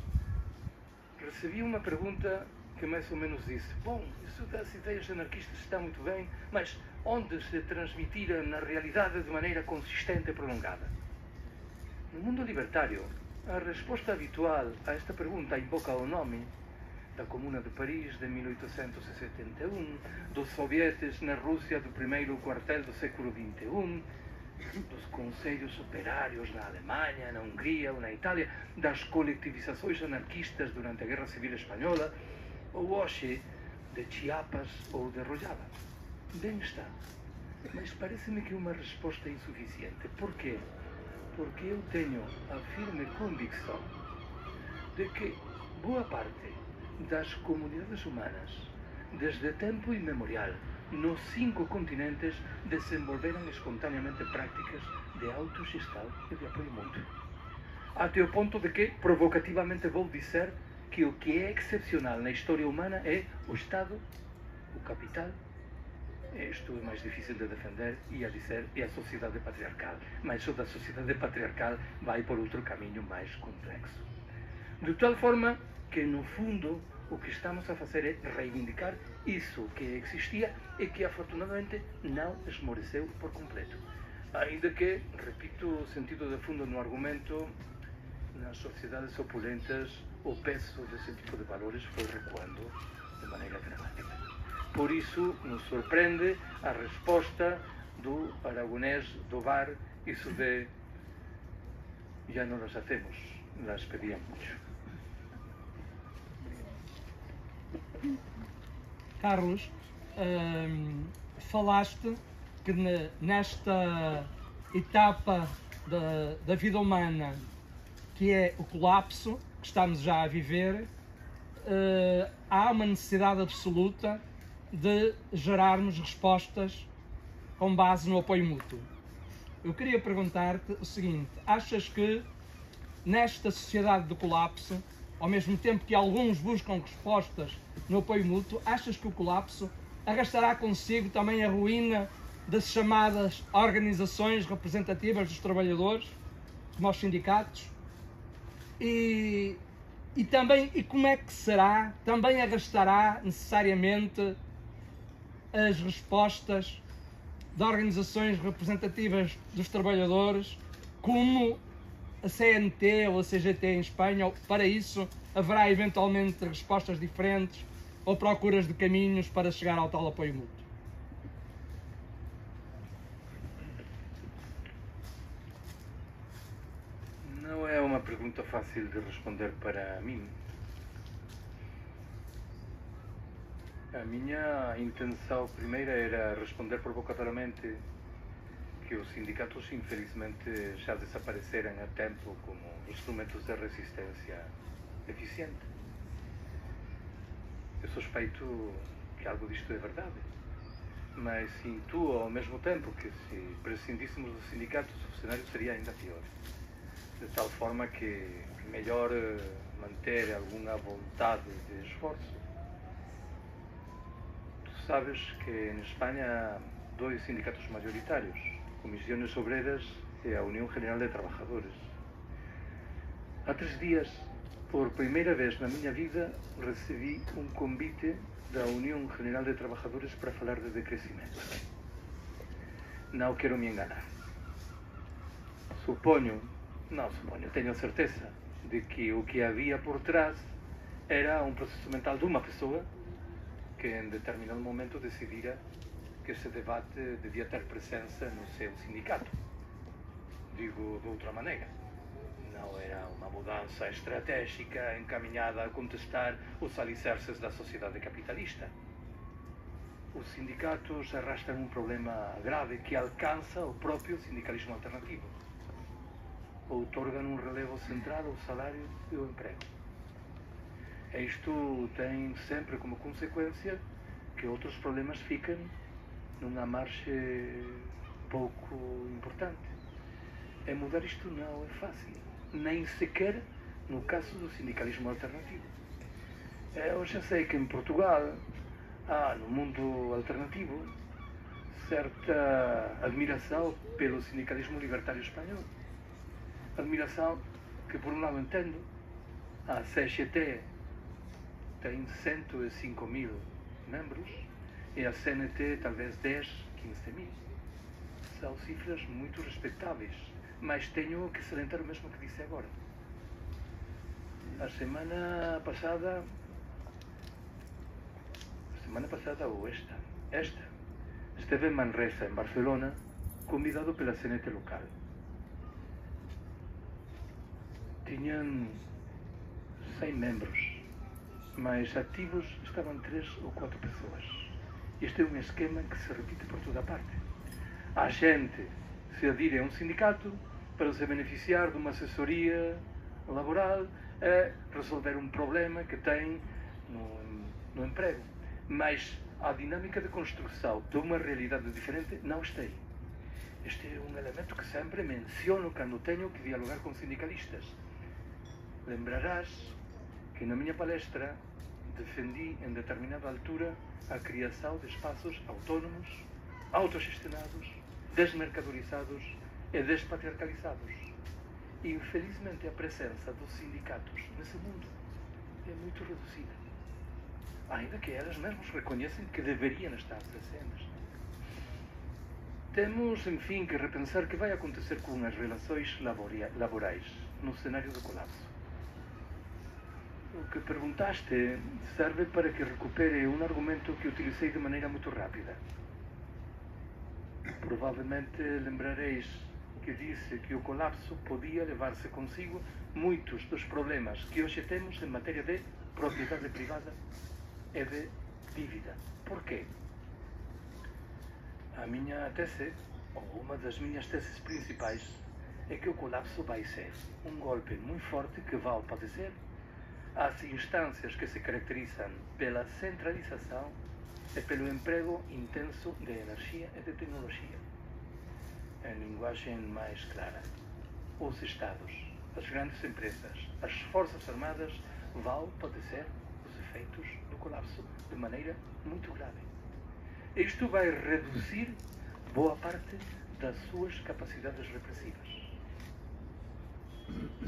recebi uma pergunta que mais ou menos disse: bom, isso das ideias anarquistas está muito bem, mas onde se transmitiram na realidade de maneira consistente e prolongada? No mundo libertário, a resposta habitual a esta pergunta invoca o nome da Comuna de Paris de 1871, dos sovietes na Rússia do primeiro quartel do século XXI, dos conselhos operários na Alemanha, na Hungria ou na Itália, das coletivizações anarquistas durante a Guerra Civil Espanhola, ou hoje de Chiapas ou de Rojava. Bem está, mas parece-me que uma resposta é insuficiente. Por quê? Porque eu tenho a firme convicção de que boa parte das comunidades humanas, desde tempo imemorial, nos 5 continentes, desenvolveram espontaneamente práticas de autogestão e de apoio mútuo. Até o ponto de que, provocativamente, vou dizer que o que é excepcional na história humana é o Estado, o capital, isto é mais difícil de defender, e a dizer, é a sociedade patriarcal. Mas o da sociedade patriarcal vai por outro caminho mais complexo. De tal forma que, no fundo, o que estamos a fazer é reivindicar isso que existia e que, afortunadamente, não esmoreceu por completo. Ainda que, repito o sentido de fundo no argumento, nas sociedades opulentas, o peso desse tipo de valores foi recuando de maneira dramática. Por isso, nos surpreende a resposta do aragonés do VAR, isso de já não las hacemos, las pedían mucho. Carlos, falaste que nesta etapa da vida humana, que é o colapso que estamos já a viver, há uma necessidade absoluta de gerarmos respostas com base no apoio mútuo. Eu queria perguntar-te o seguinte: achas que nesta sociedade do colapso, ao mesmo tempo que alguns buscam respostas no apoio mútuo, achas que o colapso arrastará consigo também a ruína das chamadas organizações representativas dos trabalhadores, como os sindicatos? E como é que será? Também arrastará necessariamente as respostas de organizações representativas dos trabalhadores, como a CNT ou a CGT em Espanha? Ou para isso haverá eventualmente respostas diferentes ou procuras de caminhos para chegar ao tal apoio mútuo? Não é uma pergunta fácil de responder para mim. A minha intenção primeira era responder provocatoriamente que os sindicatos, infelizmente, já desapareceram há tempo como instrumentos de resistência eficiente. Eu suspeito que algo disto é verdade, mas intuo ao mesmo tempo que, se prescindíssemos dos sindicatos, o cenário seria ainda pior. De tal forma que melhor manter alguma vontade de esforço. Tu sabes que em Espanha há 2 sindicatos maioritários, Comisiones Obreras e a Unión General de Trabajadores. Há 3 dias, por primeira vez na minha vida, recebi um convite da União General de Trabalhadores para falar de decrescimento. Não quero me enganar. Tenho certeza de que o que havia por trás era um processo mental de uma pessoa que em determinado momento decidira que esse debate devia ter presença no seu sindicato. Digo de outra maneira, não era uma mudança estratégica encaminhada a contestar os alicerces da sociedade capitalista. Os sindicatos arrastram um problema grave que alcança o próprio sindicalismo alternativo. Outorgam um relevo central ao salário e ao emprego. Isto tem sempre como consequência que outros problemas ficam numa margem pouco importante. Mudar isto não é fácil, nem sequer no caso do sindicalismo alternativo. Eu já sei que em Portugal há, no mundo alternativo, certa admiração pelo sindicalismo libertário espanhol. Admiração que, por um lado, entendo. A CGT tem 105.000 membros e a CNT talvez 10, 15.000. São cifras muito respeitáveis, mas tenho que salientar o mesmo que disse agora. A semana passada ou esta, esteve em Manresa, em Barcelona, convidado pela CNT local. Tinham 100 membros, mas ativos estavam 3 ou 4 pessoas. Este é um esquema que se repite por toda parte. A gente se adire a um sindicato para se beneficiar de uma assessoria laboral a resolver um problema que tem no emprego. Mas a dinâmica de construção de uma realidade diferente não está aí. Este é um elemento que sempre menciono quando tenho que dialogar com sindicalistas. Lembrarás que na minha palestra defendi em determinada altura a criação de espaços autónomos, autogestionados, desmercadorizados e despatriarcalizados. Infelizmente a presença dos sindicatos nesse mundo é muito reduzida, ainda que elas mesmas reconhecem que deveriam estar presentes. Temos, enfim, que repensar o que vai acontecer com as relações laborais no cenário do colapso. O que perguntaste serve para que recupere um argumento que utilizei de maneira muito rápida. Provavelmente lembrareis que disse que o colapso podia levar-se consigo muitos dos problemas que hoje temos em matéria de propriedade privada e de dívida. Por quê? A minha tese, ou uma das minhas teses principais, é que o colapso vai ser um golpe muito forte que vai obedecer às instâncias que se caracterizam pela centralização e pelo emprego intenso de energia e de tecnologia. Em linguagem mais clara, os Estados, as grandes empresas, as Forças Armadas vão padecer os efeitos do colapso de maneira muito grave. Isto vai reduzir boa parte das suas capacidades repressivas.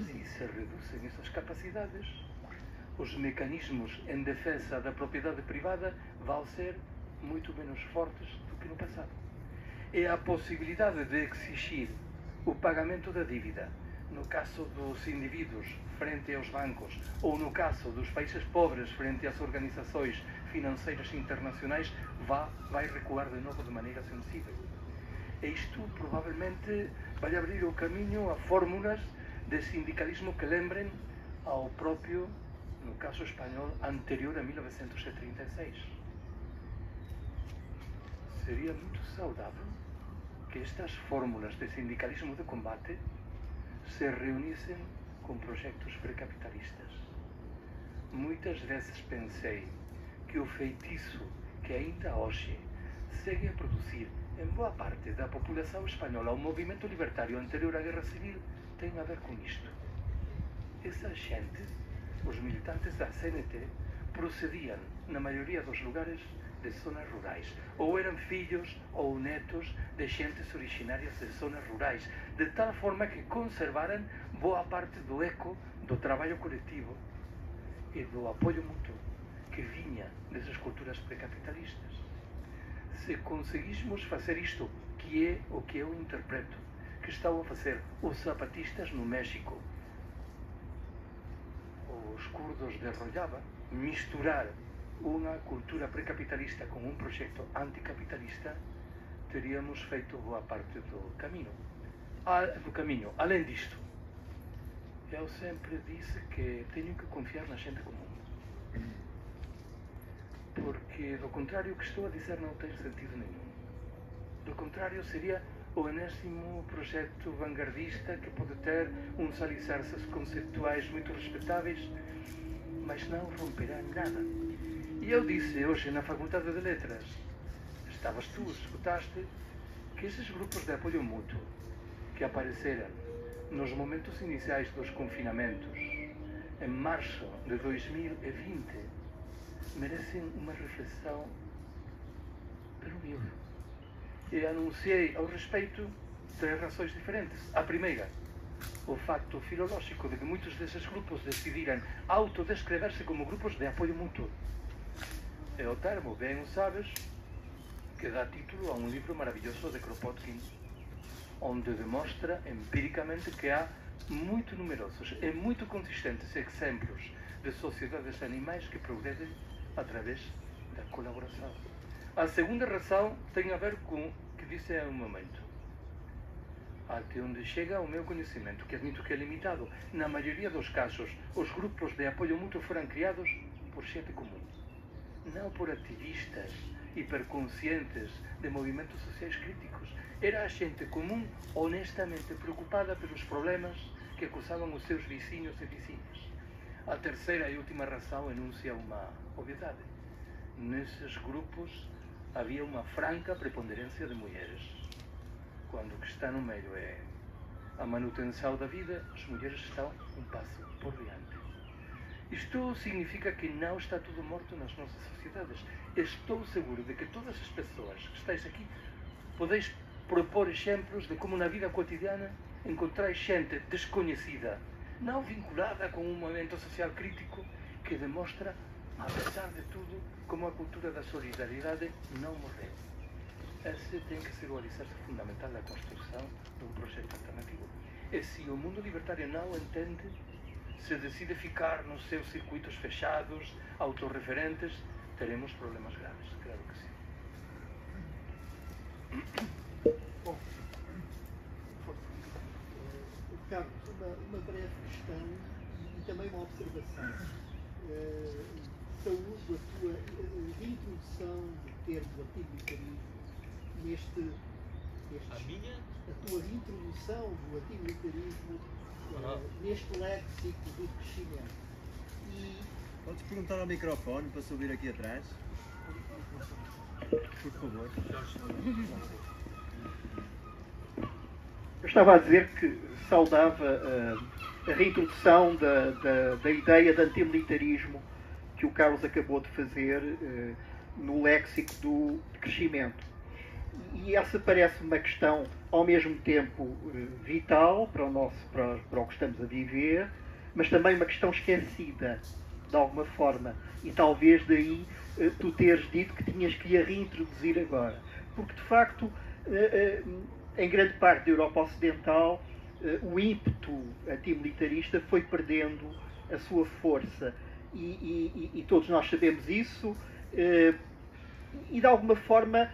Se se reduzem essas capacidades, os mecanismos em defesa da propriedade privada vão ser muito menos fortes do que no passado. É a possibilidade de exigir o pagamento da dívida, no caso dos indivíduos frente aos bancos, ou no caso dos países pobres frente às organizações financeiras internacionais, vai recuar de novo de maneira sensível. E isto provavelmente vai abrir o caminho a fórmulas de sindicalismo que lembrem ao próprio, no caso espanhol, anterior a 1936. Seria muito saudável que estas fórmulas de sindicalismo de combate se reunissem com projetos precapitalistas. Muitas vezes pensei que o feitiço que ainda hoje segue a produzir em boa parte da população espanhola o movimento libertário anterior à Guerra Civil tem a ver com isto. Essa gente, os militantes da CNT, procediam, na maioria dos lugares, de zonas rurais, ou eram filhos ou netos de gentes originárias de zonas rurais, de tal forma que conservaram boa parte do eco do trabalho coletivo e do apoio mútuo que vinha dessas culturas pré-capitalistas. Se conseguíssemos fazer isto, que é o que eu interpreto que estão a fazer os zapatistas no México, os curdos de Rojava, misturar uma cultura pré-capitalista com um projeto anticapitalista, teríamos feito boa parte do caminho. Além disto, eu sempre disse que tenho que confiar na gente comum. Porque, do contrário, o que estou a dizer não tem sentido nenhum. Do contrário, seria o enésimo projeto vanguardista que pode ter uns alicerces conceptuais muito respeitáveis, mas não romperá em nada. E eu disse hoje na Faculdade de Letras, estavas tu, escutaste, que esses grupos de apoio mútuo que apareceram nos momentos iniciais dos confinamentos, em março de 2020, merecem uma reflexão pelo humilde. E anunciei ao respeito 3 razões diferentes. A primeira, o facto filológico de que muitos desses grupos decidiram autodescrever-se como grupos de apoio mútuo. É o termo, bem o sabes, que dá título a um livro maravilhoso de Kropotkin, onde demonstra empiricamente que há muito numerosos e muito consistentes exemplos de sociedades animais que progredem através da colaboração. A segunda razão tem a ver com o que disse há um momento. Até onde chega o meu conhecimento, que admito que é limitado, na maioria dos casos, os grupos de apoio mútuo foram criados por gente comum, não por ativistas hiperconscientes de movimentos sociais críticos. Era a gente comum, honestamente preocupada pelos problemas que acusavam os seus vizinhos e vizinhas. A terceira e última razão enuncia uma obviedade. Nesses grupos havia uma franca preponderância de mulheres. Quando o que está no meio é a manutenção da vida, as mulheres estão um passo por diante. Isto significa que não está tudo morto nas nossas sociedades. Estou seguro de que todas as pessoas que estáis aqui podeis propor exemplos de como na vida cotidiana encontrais gente desconhecida, não vinculada com um movimento social crítico, que demonstra, apesar de tudo, como a cultura da solidariedade não morreu. Esse tem que ser o alicerce fundamental da construção de um projeto alternativo. E se o mundo libertário não entende, se decide ficar nos seus circuitos fechados, autorreferentes, teremos problemas graves, claro que sim. Bom, Carlos, uma breve questão e também uma observação. Saúdo a tua introdução do termo ativilitarismo a tua introdução do ativilitarismo neste léxico do crescimento. E podes perguntar ao microfone para subir aqui atrás? Por favor. Eu estava a dizer que saudava a reintrodução da ideia de antimilitarismo que o Carlos acabou de fazer no léxico do crescimento. E essa parece uma questão, ao mesmo tempo, vital para o que estamos a viver, mas também uma questão esquecida, de alguma forma. E talvez daí tu teres dito que tinhas que a reintroduzir agora. Porque, de facto, em grande parte da Europa Ocidental, o ímpeto antimilitarista foi perdendo a sua força. E todos nós sabemos isso. E, de alguma forma,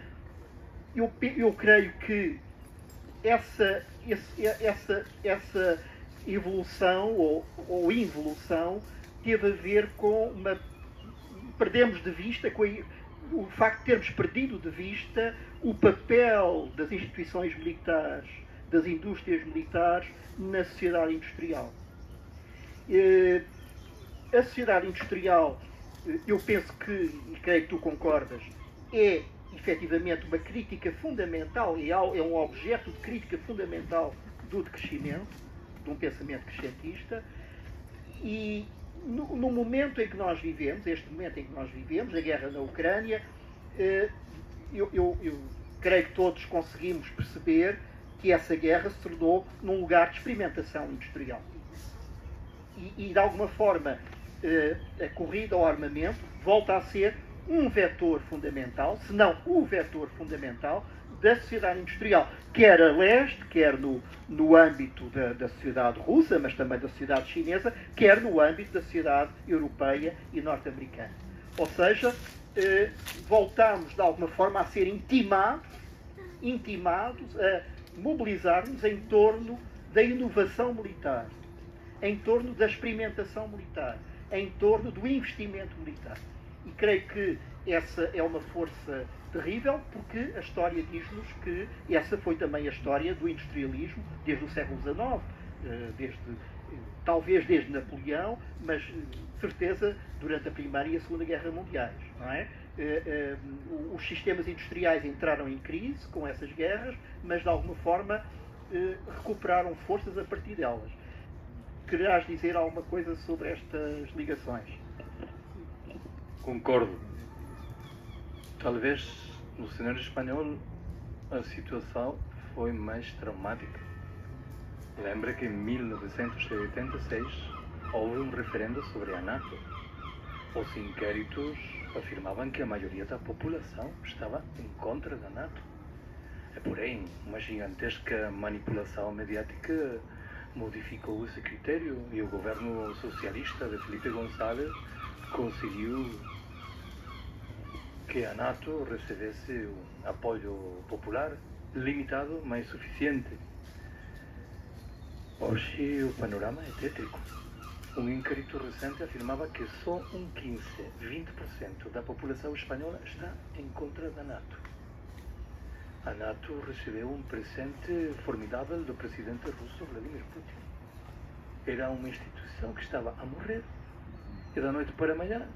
eu creio que essa evolução ou involução teve a ver com perdemos de vista, com o facto de termos perdido de vista o papel das instituições militares, das indústrias militares na sociedade industrial. A sociedade industrial, eu penso que, e creio que tu concordas, é efetivamente uma crítica fundamental, é um objeto de crítica fundamental do decrescimento, de um pensamento crescentista, e no momento em que nós vivemos, este momento em que nós vivemos, a guerra na Ucrânia, eu creio que todos conseguimos perceber que essa guerra se tornou num lugar de experimentação industrial. e de alguma forma a corrida ao armamento volta a ser um vetor fundamental, se não o vetor fundamental da sociedade industrial, quer a leste, quer no âmbito da sociedade russa, mas também da sociedade chinesa, quer no âmbito da sociedade europeia e norte-americana. Ou seja, voltamos de alguma forma a ser intimados a mobilizar-nos em torno da inovação militar, em torno da experimentação militar, em torno do investimento militar. E creio que essa é uma força terrível, porque a história diz-nos que essa foi também a história do industrialismo desde o século XIX, talvez desde Napoleão, mas certeza durante a Primeira e a Segunda Guerra Mundiais, não é? Os sistemas industriais entraram em crise com essas guerras, mas de alguma forma recuperaram forças a partir delas. Quererás dizer alguma coisa sobre estas ligações? Concordo. Talvez no cenário espanhol a situação foi mais traumática. Lembra que em 1986 houve um referendo sobre a NATO. Os inquéritos afirmavam que a maioria da população estava em contra da NATO. Porém, uma gigantesca manipulação mediática modificou esse critério e o governo socialista de Felipe González conseguiu que a NATO recebesse um apoio popular limitado, mas suficiente. Hoje o panorama é tétrico. Um inquérito recente afirmava que só 20% da população espanhola está em contra da NATO. A NATO recebeu um presente formidável do presidente russo Vladimir Putin. Era uma instituição que estava a morrer e da noite para amanhã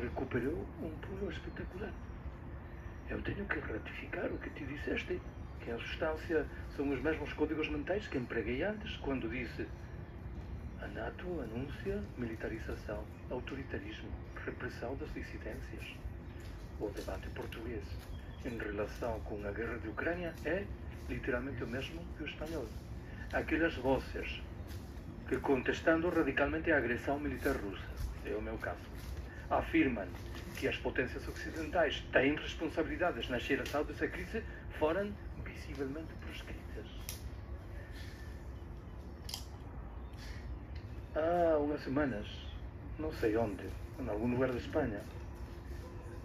recuperou um pulo espetacular. Eu tenho que ratificar o que te disseste, que a substância são os mesmos códigos mentais que empreguei antes quando disse: a NATO anuncia militarização, autoritarismo, repressão das dissidências. O debate português em relação com a guerra de Ucrânia é literalmente o mesmo que o espanhol. Aquelas vozes que, contestando radicalmente a agressão militar russa, é o meu caso, afirmam que as potências ocidentais têm responsabilidades na geração dessa crise, foram visivelmente proscritas. Há umas semanas, não sei onde, em algum lugar da Espanha,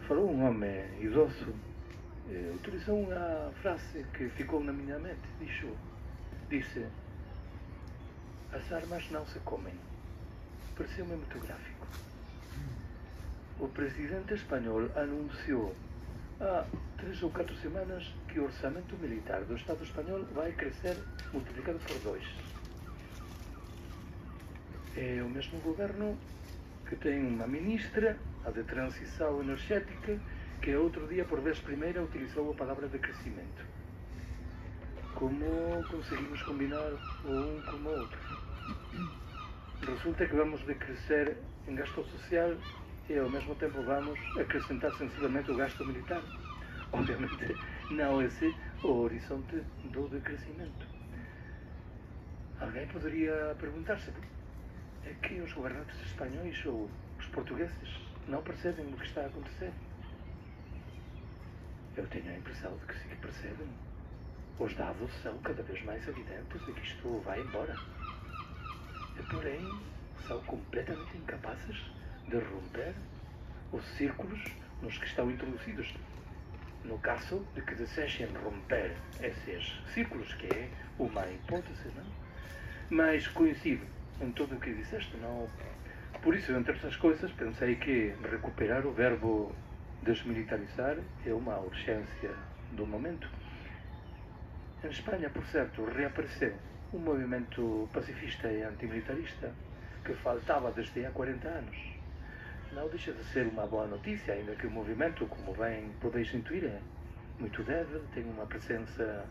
falou um homem idoso, utilizou uma frase que ficou na minha mente. Disse: as armas não se comem. Pareceu-me muito gráfico. O presidente espanhol anunciou há 3 ou 4 semanas que o orçamento militar do Estado espanhol vai crescer multiplicado por 2. É o mesmo governo que tem uma ministra, a de transição energética, que outro dia, por vez primeira, utilizou a palavra de crescimento. Como conseguimos combinar um com o outro? Resulta que vamos decrescer em gasto social e ao mesmo tempo vamos acrescentar sensivelmente o gasto militar. Obviamente não esse o horizonte do decrescimento. Alguém poderia perguntar-se: é que os governantes espanhóis ou os portugueses não percebem o que está a acontecer? Eu tenho a impressão de que sim que percebem. Os dados são cada vez mais evidentes de que isto vai embora. Porém, são completamente incapazes de romper os círculos nos que estão introduzidos. No caso de que desejem romper esses círculos, que é uma hipótese, não? Mas coincido em tudo o que disseste, não? Por isso, entre outras coisas, pensei que recuperar o verbo desmilitarizar é uma urgência do momento. Em Espanha, por certo, reapareceu um movimento pacifista e antimilitarista que faltava desde há 40 anos. Não deixa de ser uma boa notícia, ainda que o movimento, como bem podeis intuir, é muito débil, tem uma presença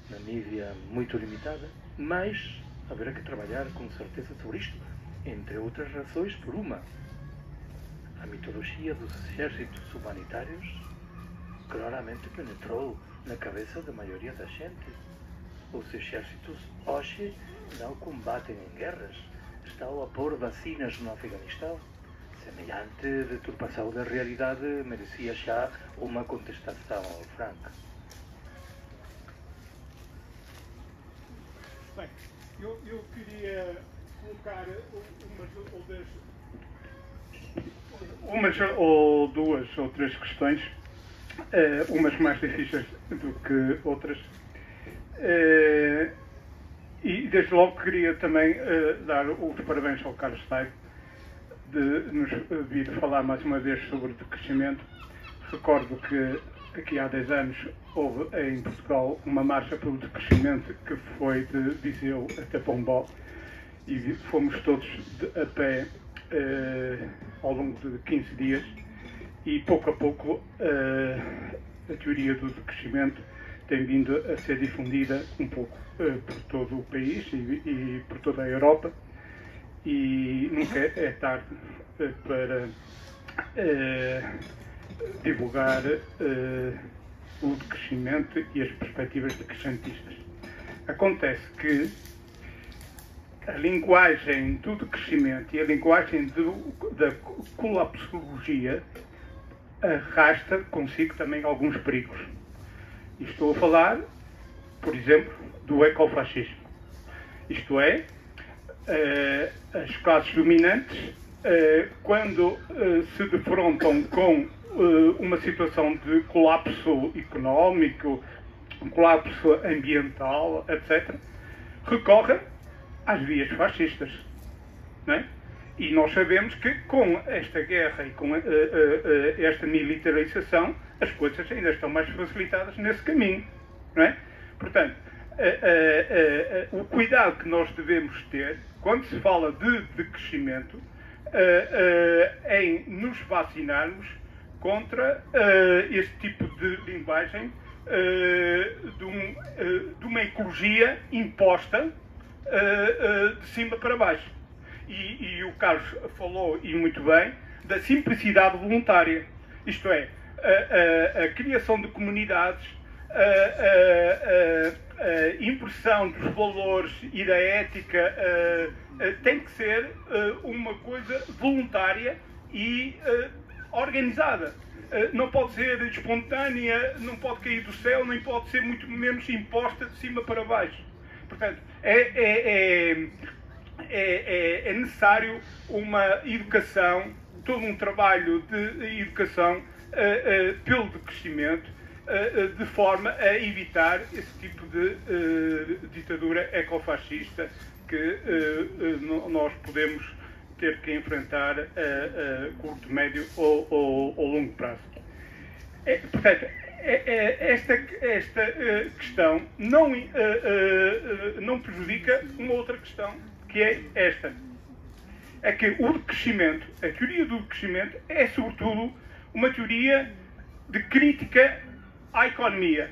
na mídia muito limitada, mas haverá que trabalhar com certeza sobre isto, entre outras razões, por uma: a mitologia dos exércitos humanitários claramente penetrou na cabeça da maioria da gente. Os exércitos hoje não combatem em guerras, estão a pôr vacinas no Afeganistão. Semelhante deturpação da realidade merecia já uma contestação franca. Bem, eu queria colocar umas ou duas ou três questões, umas mais difíceis do que outras. E desde logo queria também dar os parabéns ao Carlos Taibo de nos vir falar mais uma vez sobre o decrescimento. Recordo que aqui há 10 anos houve em Portugal uma marcha pelo decrescimento que foi de Viseu até Pombal e fomos todos a pé ao longo de 15 dias e pouco a pouco a teoria do decrescimento tem vindo a ser difundida um pouco por todo o país e por toda a Europa, e nunca é tarde para divulgar o decrescimento e as perspectivas decrescentistas. Acontece que a linguagem do decrescimento e a linguagem da colapsologia arrasta consigo também alguns perigos. E estou a falar, por exemplo, do ecofascismo. Isto é, as classes dominantes, quando se defrontam com uma situação de colapso económico, um colapso ambiental, etc., recorrem às vias fascistas. Não é? E nós sabemos que com esta guerra e com esta militarização, as coisas ainda estão mais facilitadas nesse caminho. Não é? Portanto, o cuidado que nós devemos ter, quando se fala de decrescimento, em nos vacinarmos contra este tipo de linguagem de uma ecologia imposta de cima para baixo. E o Carlos falou, e muito bem, da simplicidade voluntária. Isto é, a criação de comunidades, a impressão dos valores e da ética tem que ser uma coisa voluntária e organizada. Não pode ser espontânea, não pode cair do céu, nem pode ser muito menos imposta de cima para baixo. Portanto, é necessário uma educação, todo um trabalho de educação pelo decrescimento, de forma a evitar esse tipo de ditadura ecofascista que nós podemos ter que enfrentar a curto, médio ou longo prazo. Portanto, esta questão não prejudica uma outra questão, que é esta. É que o decrescimento, a teoria do decrescimento, é sobretudo uma teoria de crítica à economia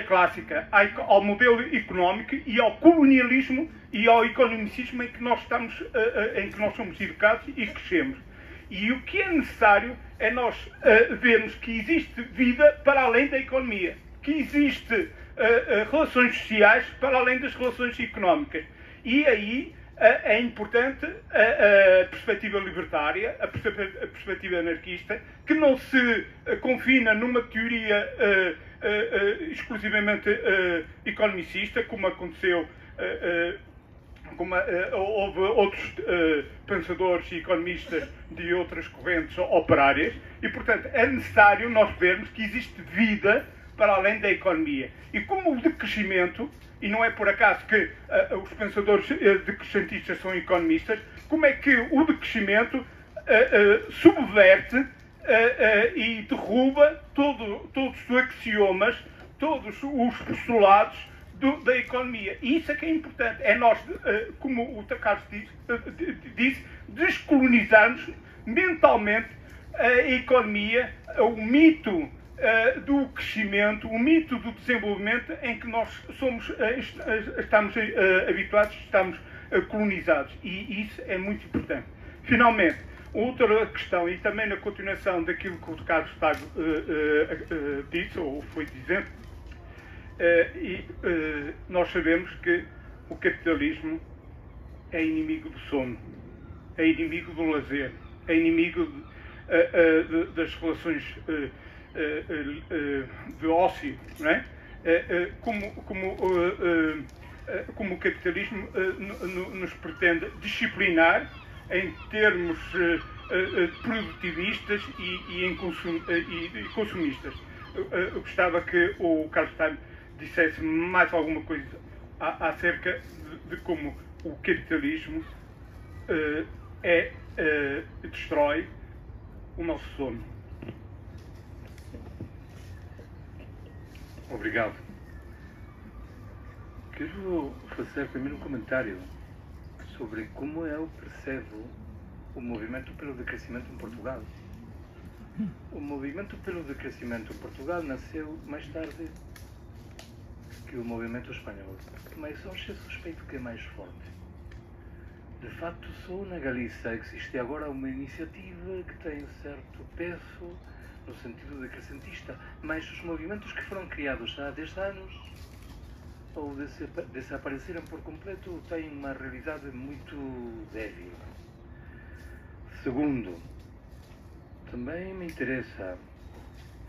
clássica, ao modelo económico e ao colonialismo e ao economicismo em que nós somos educados e crescemos. E o que é necessário é nós vermos que existe vida para além da economia, que existe relações sociais para além das relações económicas. E aí é importante a perspectiva libertária, a perspectiva anarquista, que não se confina numa teoria exclusivamente economicista, como aconteceu, como houve outros pensadores e economistas de outras correntes operárias, e, portanto, é necessário nós vermos que existe vida para além da economia. E como o decrescimento, e não é por acaso que os pensadores decrescentistas são economistas, como é que o decrescimento subverte e derruba todos os axiomas, todos os postulados da economia. E isso é que é importante. É nós, como o Carlos disse, descolonizarmos mentalmente a economia, o mito do crescimento, o mito do desenvolvimento em que nós estamos habituados, estamos colonizados. E isso é muito importante. Finalmente, outra questão, e também na continuação daquilo que o Carlos disse, ou foi dizendo, nós sabemos que o capitalismo é inimigo do sono, é inimigo do lazer, é inimigo das relações de ócio, não é? Como o capitalismo nos pretende disciplinar em termos produtivistas e consumistas. Eu gostava que o Carlos Stein dissesse mais alguma coisa acerca de como o capitalismo destrói o nosso sono. Obrigado. Quero fazer primeiro um comentário sobre como eu percebo o movimento pelo decrescimento em Portugal. O movimento pelo decrescimento em Portugal nasceu mais tarde que o movimento espanhol, mas hoje suspeito que é mais forte. De facto, só na Galiza existe agora uma iniciativa que tem certo peso no sentido decrescentista, mas os movimentos que foram criados há 10 anos ou desapareceram por completo têm uma realidade muito débil. Segundo, também me interessa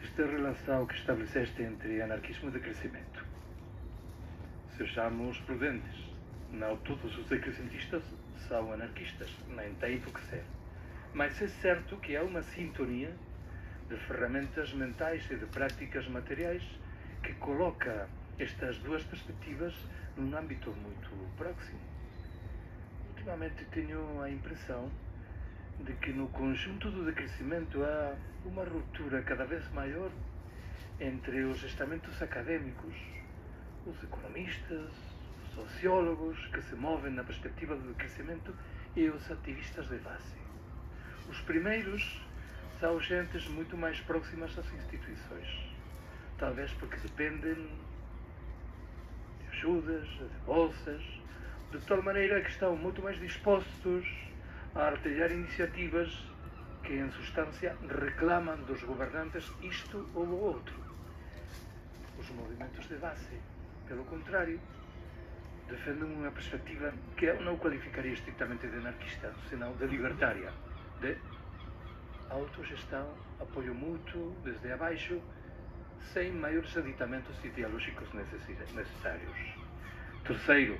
esta relação que estabeleceste entre anarquismo e decrescimento. Sejamos prudentes. Não todos os decrescentistas são anarquistas, nem tem por que ser. Mas é certo que há uma sintonia de ferramentas mentais e de práticas materiais que coloca estas duas perspectivas num âmbito muito próximo. Ultimamente tenho a impressão de que no conjunto do decrescimento há uma ruptura cada vez maior entre os estamentos académicos, os economistas, os sociólogos que se movem na perspectiva do decrescimento e os ativistas de base. Os primeiros são gentes muito mais próximas às instituições, talvez porque dependem de ajudas, de bolsas, de tal maneira que estão muito mais dispostos a artelhar iniciativas que, em substância, reclamam dos governantes isto ou o outro. Os movimentos de base, pelo contrário, defendem uma perspectiva que eu não qualificaria estritamente de anarquista, senão de libertária, de autogestão, apoio mútuo, desde abaixo, sem maiores aditamentos ideológicos necessários. Terceiro,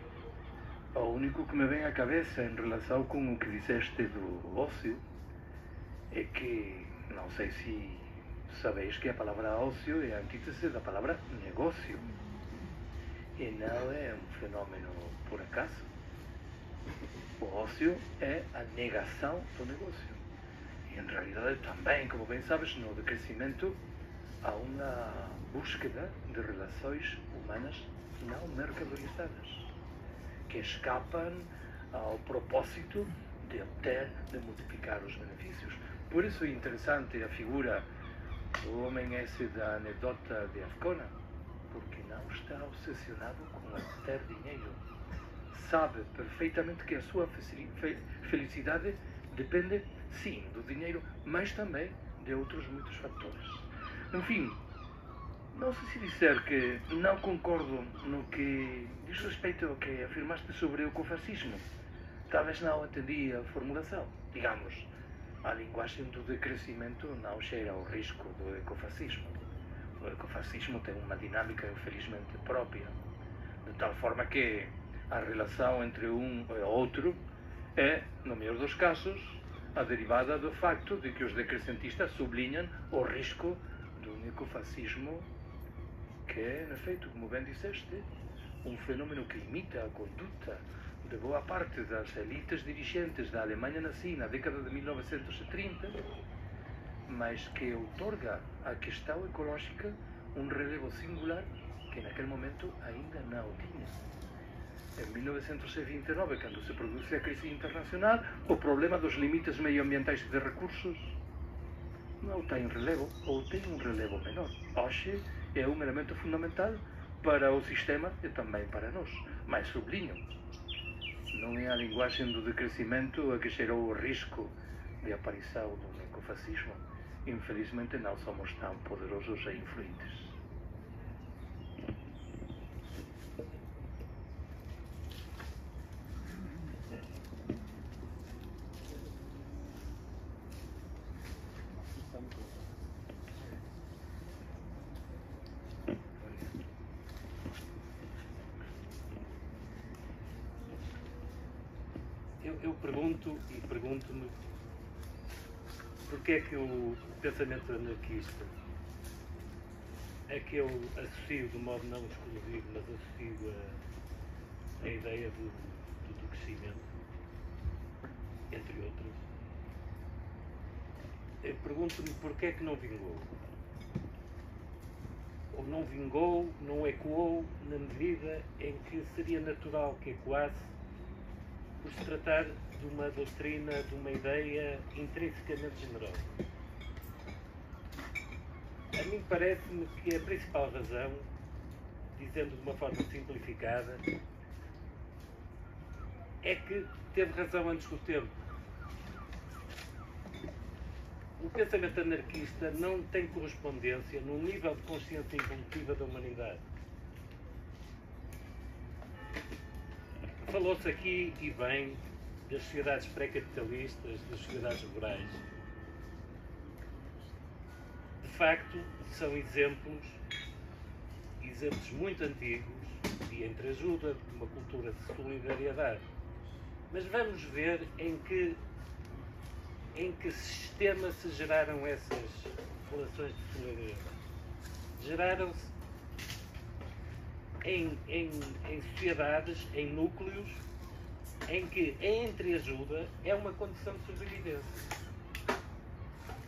o único que me vem à cabeça em relação com o que disseste do ócio é que, não sei se sabeis que a palavra ócio é a antítese da palavra negócio. E não é um fenômeno por acaso. O ócio é a negação do negócio. E, em realidade, também, como bem sabes, no decrescimento há uma búsqueda de relações humanas não mercadorizadas, que escapam ao propósito de obter, de multiplicar os benefícios. Por isso é interessante a figura do homem esse da anedota de Azcona, porque não está obsessionado com obter dinheiro. Sabe perfeitamente que a sua felicidade depende, sim, do dinheiro, mas também de outros muitos fatores. Enfim, não sei se dizer que não concordo no que diz respeito ao que afirmaste sobre o ecofascismo. Talvez não atendi a formulação. Digamos, a linguagem do decrescimento não cheira ao risco do ecofascismo. O ecofascismo tem uma dinâmica infelizmente própria, de tal forma que a relação entre um e outro é, no melhor dos casos, a derivada do facto de que os decrescentistas sublinham o risco de um ecofascismo que é, em efeito, como bem disseste, um fenômeno que imita a conduta de boa parte das elites dirigentes da Alemanha nazi na década de 1930, mas que outorga à questão ecológica um relevo singular que naquele momento ainda não tinha. Em 1929, quando se produz a crise internacional, o problema dos limites meioambientais de recursos não tem relevo, ou tem um relevo menor. Hoje é um elemento fundamental para o sistema e também para nós. Mas sublinho, não é a linguagem do decrescimento a que gerou o risco de aparição do ecofascismo. Infelizmente não somos tão poderosos e influentes. eu pergunto-me porque é que o pensamento anarquista, a que eu associo de modo não exclusivo, mas associo a ideia do crescimento, entre outros, eu pergunto-me porque é que não vingou. Ou não vingou, não ecoou na medida em que seria natural que ecoasse, por se tratar de uma doutrina, de uma ideia intrinsecamente generosa. A mim parece-me que a principal razão, dizendo de uma forma simplificada, é que teve razão antes do tempo. O pensamento anarquista não tem correspondência no nível de consciência evolutiva da humanidade. Falou-se aqui, e bem, das sociedades pré-capitalistas, das sociedades rurais. De facto, são exemplos muito antigos de entreajuda, de uma cultura de solidariedade. Mas vamos ver em que sistema se geraram essas relações de solidariedade. Geraram-se em sociedades, em núcleos, em que a entreajuda é uma condição de sobrevivência.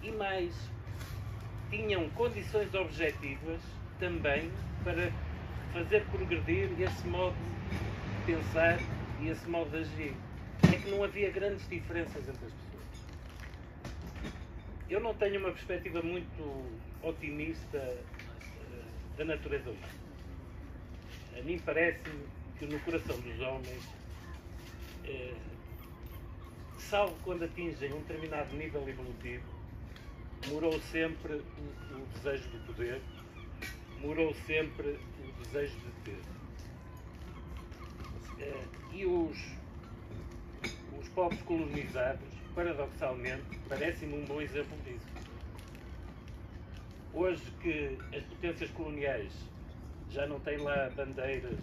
E mais, tinham condições objetivas também para fazer progredir esse modo de pensar e esse modo de agir. É que não havia grandes diferenças entre as pessoas. Eu não tenho uma perspectiva muito otimista da natureza humana. A mim parece-me que no coração dos homens, salvo quando atingem um determinado nível evolutivo, morou sempre o desejo de poder, morou sempre o desejo de ter. E os povos colonizados, paradoxalmente, parecem-me um bom exemplo disso. Hoje que as potências coloniais já não têm lá bandeiras,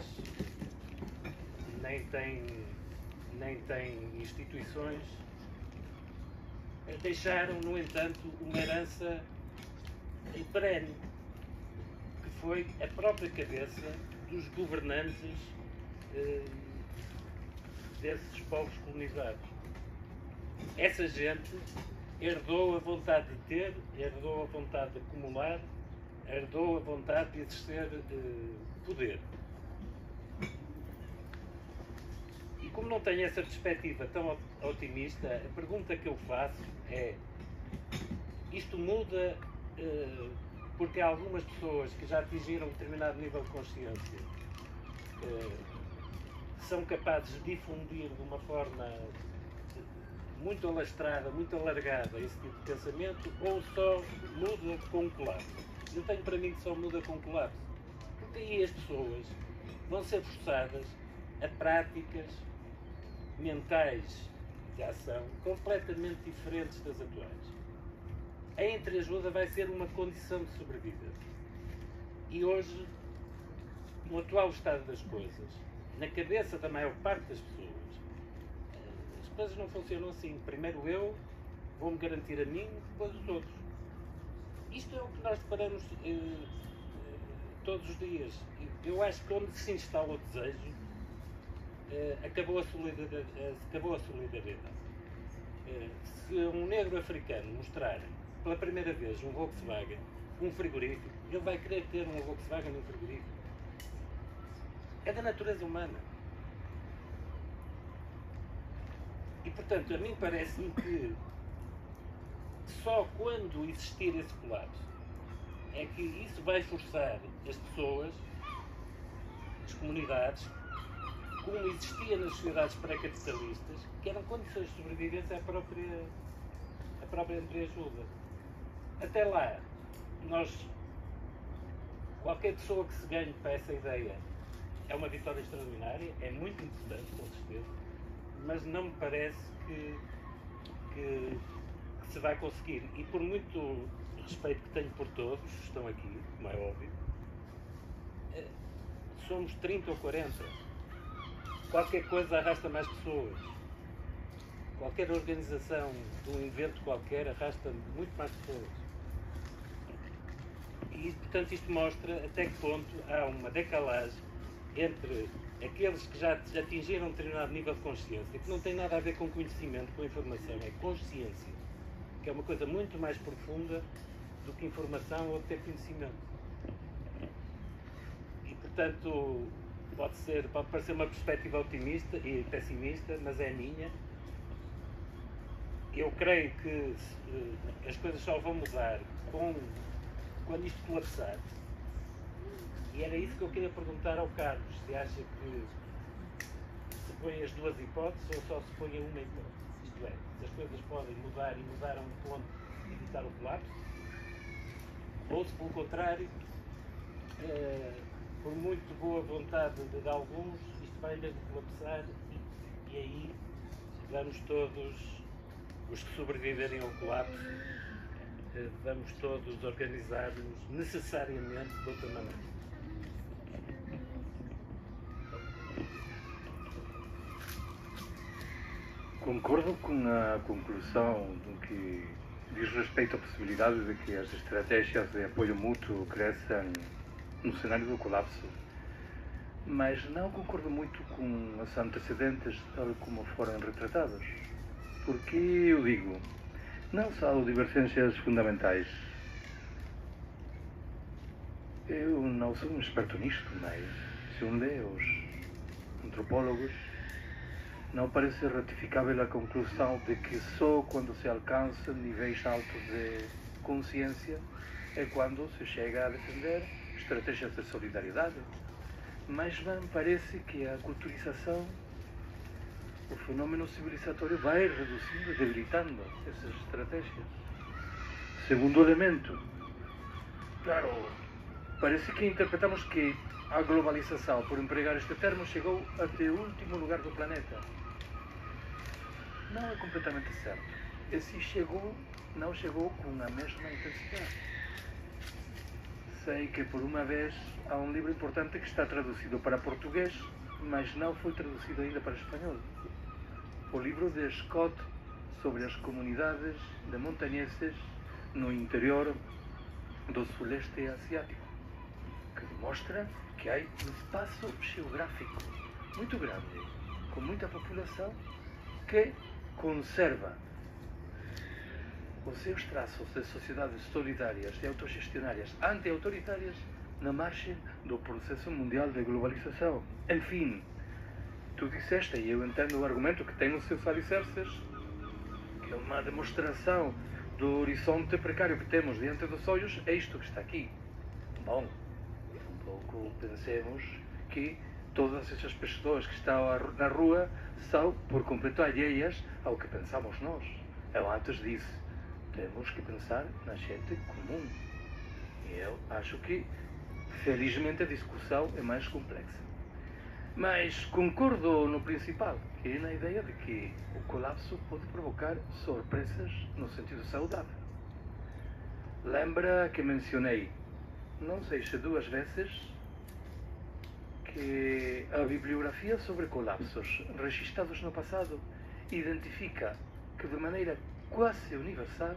nem têm instituições, deixaram, no entanto, uma herança perene, que foi a própria cabeça dos governantes desses povos colonizados. Essa gente herdou a vontade de ter, herdou a vontade de acumular, herdou a vontade de exercer poder. E como não tenho essa perspectiva tão otimista, a pergunta que eu faço é: isto muda porque há algumas pessoas que já atingiram um determinado nível de consciência são capazes de difundir de uma forma muito alastrada, muito alargada esse tipo de pensamento, ou só muda com um colapso? Eu tenho para mim que só muda com um colapso, porque aí as pessoas vão ser forçadas a práticas mentais de ação completamente diferentes das atuais. A entreajuda vai ser uma condição de sobrevivência. E hoje, no atual estado das coisas, na cabeça da maior parte das pessoas, as coisas não funcionam assim. Primeiro eu vou-me garantir a mim, depois os outros. Isto é o que nós deparamos todos os dias. Eu acho que onde se instala o desejo, acabou a solidariedade. Se um negro africano mostrar pela primeira vez um Volkswagen, um frigorífico, ele vai querer ter um Volkswagen e um frigorífico. É da natureza humana. E, portanto, a mim parece-me que só quando existir esse colapso é que isso vai forçar as pessoas, as comunidades, como existia nas sociedades pré-capitalistas, que eram condições de sobrevivência à própria entreajuda. Até lá, qualquer pessoa que se ganhe para essa ideia é uma vitória extraordinária, é muito interessante, com certeza, mas não me parece que se vai conseguir. E por muito respeito que tenho por todos que estão aqui, como é óbvio, somos 30 ou 40. Qualquer coisa arrasta mais pessoas. qualquer organização de um evento qualquer arrasta muito mais pessoas. E, portanto, isto mostra até que ponto há uma decalagem entre aqueles que já atingiram um determinado nível de consciência, que não tem nada a ver com conhecimento, com informação, é consciência, que é uma coisa muito mais profunda do que informação ou ter conhecimento. E, portanto, pode parecer uma perspectiva otimista e pessimista, mas é a minha. Eu creio que as coisas só vão mudar quando isto colapsar. E era isso que eu queria perguntar ao Carlos, se acha que se põe as duas hipóteses ou só se põe a uma hipótese. Isto é, se as coisas podem mudar e mudar a um ponto e evitar o colapso, ou se pelo contrário, por muito boa vontade de alguns, isto vai mesmo colapsar e aí vamos todos, os que sobreviverem ao colapso, vamos todos organizar-nos necessariamente de outra maneira. Concordo com a conclusão do que diz respeito à possibilidade de que as estratégias de apoio mútuo cresçam no cenário do colapso, mas não concordo muito com os antecedentes tal como foram retratados. Porque eu digo, não são divergências fundamentais. Eu não sou um experto nisto, mas se um lê os antropólogos, não parece ratificável a conclusão de que só quando se alcançam níveis altos de consciência é quando se chega a defender estratégias de solidariedade. Mas me parece que a culturização, o fenômeno civilizatório, vai reduzindo e debilitando essas estratégias. Segundo elemento, claro, parece que interpretamos que a globalização, por empregar este termo, chegou até o último lugar do planeta. Não é completamente certo. E se chegou, não chegou com a mesma intensidade. Sei que por uma vez há um livro importante que está traduzido para português, mas não foi traduzido ainda para espanhol. O livro de Scott sobre as comunidades de montanheses no interior do Suleste Asiático, que demonstra que há um espaço geográfico muito grande, com muita população, que conserva os seus traços de sociedades solidárias e autogestionárias anti-autoritárias na margem do processo mundial de globalização. Enfim, tu disseste, e eu entendo o argumento que tem os seus alicerces, que é uma demonstração do horizonte precário que temos diante dos olhos, é isto que está aqui. Bom, um pouco pensemos que todas essas pessoas que estão na rua são por completo alheias ao que pensamos nós. Eu antes disse, temos que pensar na gente comum. E eu acho que, felizmente, a discussão é mais complexa. Mas concordo no principal, que é na ideia de que o colapso pode provocar surpresas no sentido saudável. Lembra que mencionei, não sei se 2 vezes, que a bibliografia sobre colapsos registrados no passado identifica que de maneira quase universal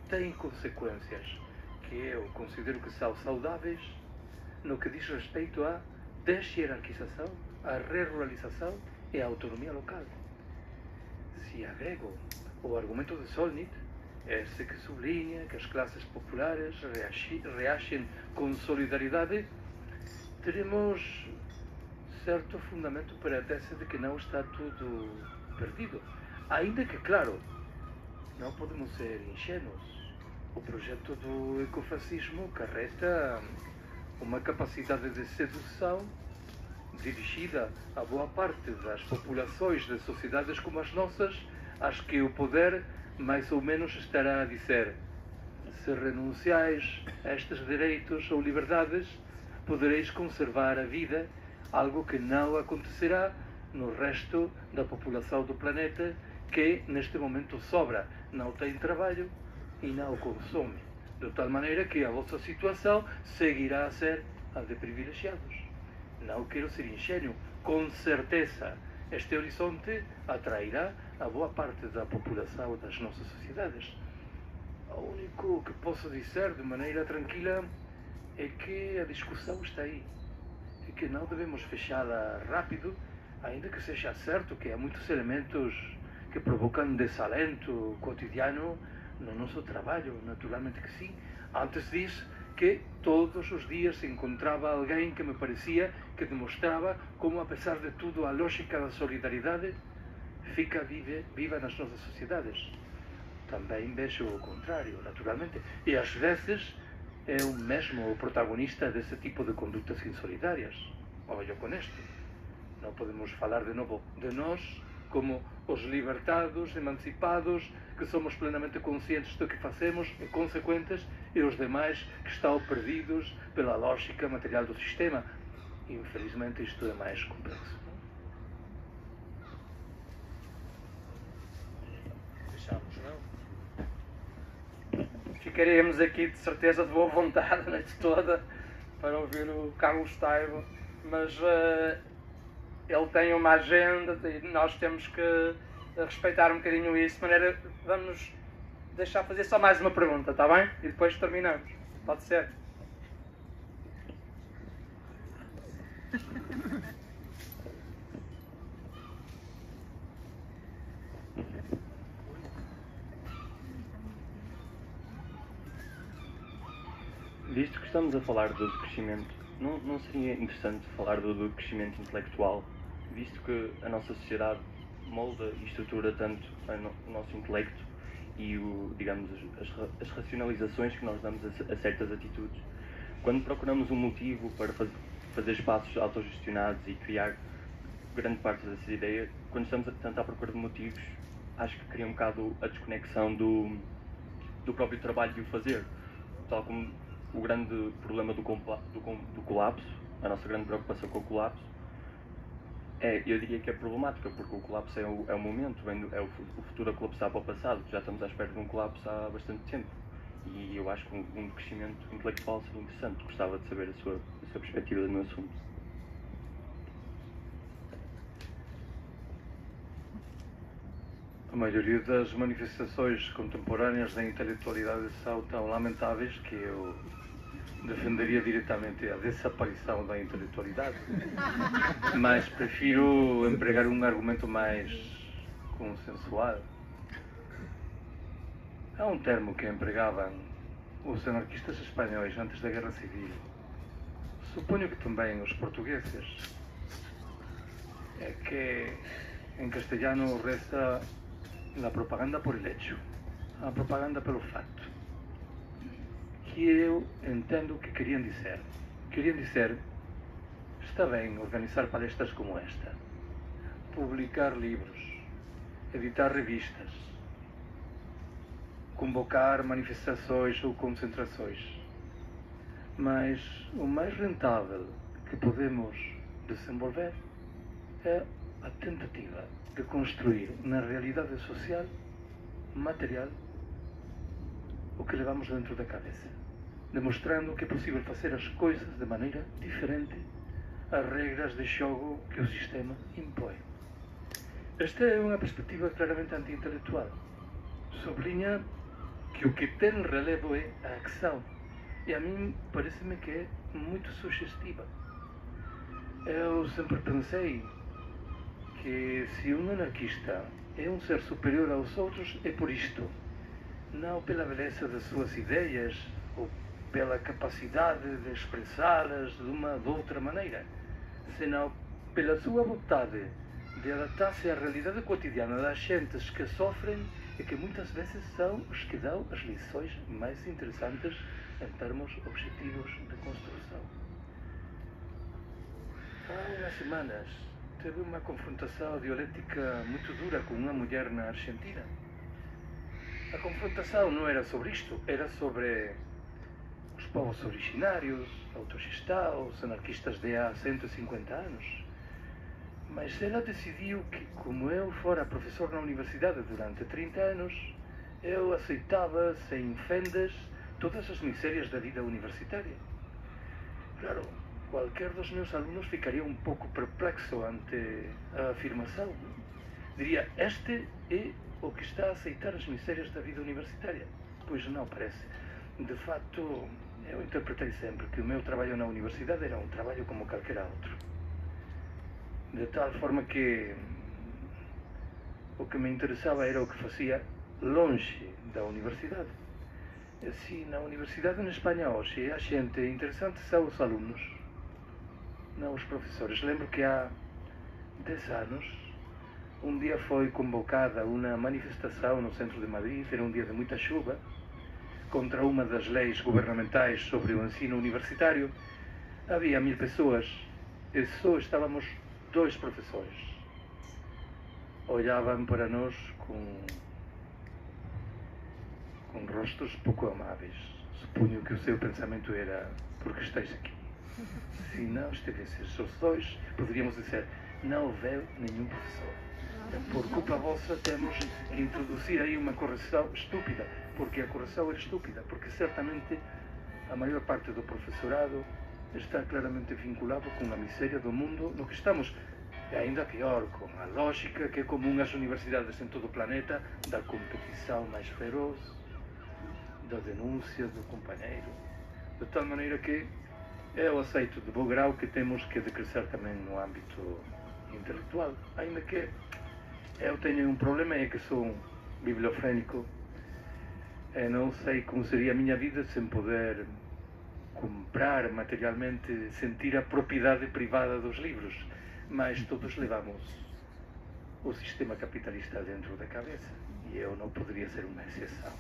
tem consequências que eu considero que são saudáveis no que diz respeito à deshierarquização, à re-ruralização e à autonomia local. Se agrego o argumento de Solnit, esse que sublinha que as classes populares reagem com solidariedade, teremos certo fundamento para a tese de que não está tudo perdido. Ainda que, claro, não podemos ser ingênuos. O projeto do ecofascismo carrega uma capacidade de sedução dirigida a boa parte das populações de sociedades como as nossas, às que o poder mais ou menos estará a dizer: se renunciais a estes direitos ou liberdades, podereis conservar a vida, algo que não acontecerá no resto da população do planeta, que neste momento sobra, não tem trabalho e não consome, de tal maneira que a vossa situação seguirá a ser a de privilegiados. Não quero ser ingênuo, com certeza este horizonte atrairá a boa parte da população das nossas sociedades. O único que posso dizer de maneira tranquila é que a discussão está aí e que não devemos fechá-la rápido, ainda que seja certo que há muitos elementos que provocam desalento cotidiano no nosso trabalho, naturalmente que sim. Antes diz que todos os dias se encontrava alguém que me parecia que demonstrava como, apesar de tudo, a lógica da solidariedade fica viva nas nossas sociedades. Também vejo o contrário, naturalmente, e às vezes é o mesmo o protagonista desse tipo de condutas insolidárias. Olha com isto, não podemos falar de novo de nós como os libertados, emancipados, que somos plenamente conscientes do que fazemos e consequentes, e os demais que estão perdidos pela lógica material do sistema. Infelizmente isto é mais complexo. Fechamos, não? Ficaremos aqui de certeza de boa vontade a noite toda para ouvir o Carlos Taibo, mas ele tem uma agenda e nós temos que respeitar um bocadinho isso, de maneira vamos deixar fazer só mais uma pergunta, está bem? E depois terminamos. Pode ser? Visto que estamos a falar do crescimento, não seria interessante falar do crescimento intelectual, visto que a nossa sociedade molda e estrutura tanto o nosso intelecto e digamos, as racionalizações que nós damos a certas atitudes. Quando procuramos um motivo para fazer espaços autogestionados e criar grande parte dessa ideia, quando estamos tanto à procura de motivos, acho que cria um bocado a desconexão do próprio trabalho de o fazer, tal como o grande problema do colapso, a nossa grande preocupação com o colapso, eu diria que é problemática, porque o colapso é o momento, é o futuro a colapsar para o passado, já estamos à espera de um colapso há bastante tempo. E eu acho que um crescimento intelectual seria interessante. Gostava de saber a sua perspectiva no assunto. A maioria das manifestações contemporâneas da intelectualidade são tão lamentáveis que eu defenderia diretamente a desaparição da intelectualidade, mas prefiro empregar um argumento mais consensual. Há um termo que empregavam os anarquistas espanhóis antes da Guerra Civil, suponho que também os portugueses, é que em castelhano resta la propaganda por el hecho, a propaganda pelo facto, que eu entendo o que queriam dizer. Queriam dizer, está bem organizar palestras como esta, publicar livros, editar revistas, convocar manifestações ou concentrações, mas o mais rentável que podemos desenvolver é a tentativa de construir na realidade social, material, o que levamos dentro da cabeça, demonstrando que é possível fazer as coisas de maneira diferente às regras de jogo que o sistema impõe. Esta é uma perspectiva claramente anti-intelectual. Sublinha que o que tem relevo é a ação, e a mim parece-me que é muito sugestiva. Eu sempre pensei que se um anarquista é um ser superior aos outros é por isto, não pela beleza das suas ideias ou pela capacidade de expressá-las de uma ou de outra maneira, senão pela sua vontade de adaptar-se à realidade cotidiana das gentes que sofrem e que muitas vezes são os que dão as lições mais interessantes em termos objetivos de construção. Há umas semanas teve uma confrontação dialética muito dura com uma mulher na Argentina. A confrontação não era sobre isto, era sobre os povos originários, a autogestão, os anarquistas de há 150 anos. Mas ela decidiu que, como eu fora professor na universidade durante 30 anos, eu aceitava sem fendas todas as misérias da vida universitária. Claro, qualquer dos meus alunos ficaria um pouco perplexo ante a afirmação. Diria, este é o que está a aceitar as misérias da vida universitária. Pois não, parece. De facto, eu interpretei sempre que o meu trabalho na universidade era um trabalho como qualquer outro. De tal forma que o que me interessava era o que fazia longe da universidade. Se na universidade en España hoxe a xente interesante são os alunos, non os profesores. Lembro que há 10 anos un día foi convocada unha manifestación no centro de Madrid, era un día de moita chuva, contra unha das leis gubernamentais sobre o ensino universitario. Había 1000 persoas e só estábamos 2 profesores. Olhaban para nós con rostos pouco amáveis. Suponho que o seu pensamento era: por que estáis aqui? Se não estivesses os dois, poderíamos dizer: não houve nenhum professor. Por culpa vossa temos que introduzir aí uma correção estúpida, porque a correção é estúpida, porque certamente a maior parte do professorado está claramente vinculado com a miséria do mundo no que estamos. E ainda pior, com a lógica que é comum às universidades em todo o planeta, da competição mais feroz, da denúncia do companheiro, de tal maneira que eu aceito de bom grau que temos que decrescer também no âmbito intelectual, ainda que eu tenho um problema, é que sou um bibliofrénico e não sei como seria a minha vida sem poder comprar materialmente, sentir a propriedade privada dos livros, mas todos levamos o sistema capitalista dentro da cabeça e eu não poderia ser uma exceção.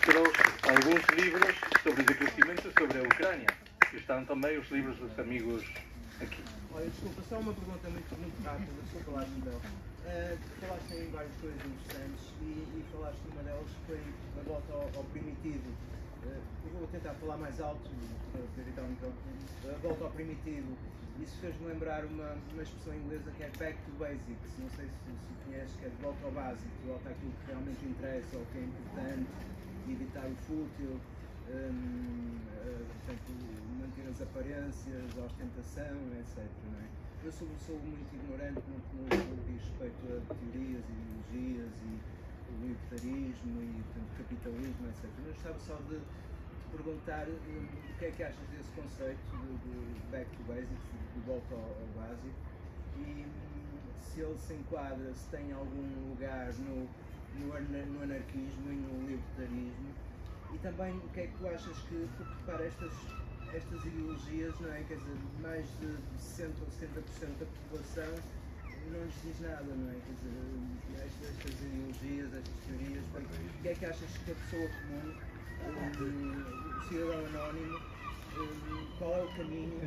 Trouxe alguns livros sobre decrescimento sobre a Ucrânia, que estão também os livros dos amigos aqui. Olha, desculpa, só uma pergunta muito rápida, desculpa lá, Isabel. Falaste em várias coisas interessantes e falaste numa delas que foi a volta ao primitivo. Eu vou tentar falar mais alto para evitar o microfone. A volta ao primitivo. Isso fez-me lembrar uma expressão inglesa que é back to basics. Não sei se conheces, que é de volta ao básico, de volta àquilo que realmente interessa, ou que é importante, evitar o fútil, portanto, manter as aparências, a ostentação, etc. Não é? Eu sou muito ignorante no que diz respeito a teorias, ideologias e o libertarismo e portanto, capitalismo, etc. Mas gostava só de perguntar o que é que achas desse conceito de back to basics, de volta ao básico, e se ele se enquadra, se tem algum lugar no anarquismo e no libertarismo, e também o que é que tu achas que, porque repara, estas ideologias, não é? Quer dizer, mais de 60 ou 70% da população não lhes diz nada, não é? Quer dizer, estas ideologias, estas teorias, o que é que achas que a pessoa comum, o cidadão anónimo, qual é o caminho, o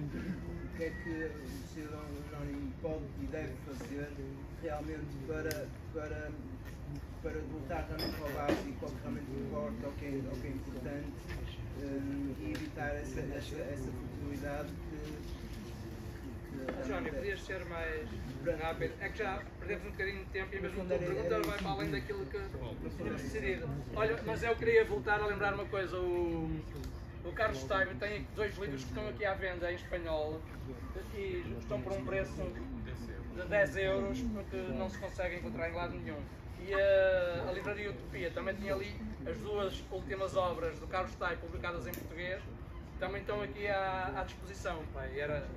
que é que o cidadão anónimo pode e deve fazer realmente para voltar realmente ao básico, ao que realmente importa, ao que é importante, e evitar essa futilidade que Johnny, podias ser mais rápido? É que já perdemos um bocadinho de tempo e mesmo a tua pergunta vai para além daquilo que tínhamos decidido. Olha, mas eu queria voltar a lembrar uma coisa. O Carlos Steiber tem 2 livros que estão aqui à venda em espanhol e estão por um preço de 10 euros, porque não se consegue encontrar em lado nenhum. E a Livraria Utopia também tinha ali as 2 últimas obras do Carlos Steiber publicadas em português, também estão aqui à disposição. Pá, e era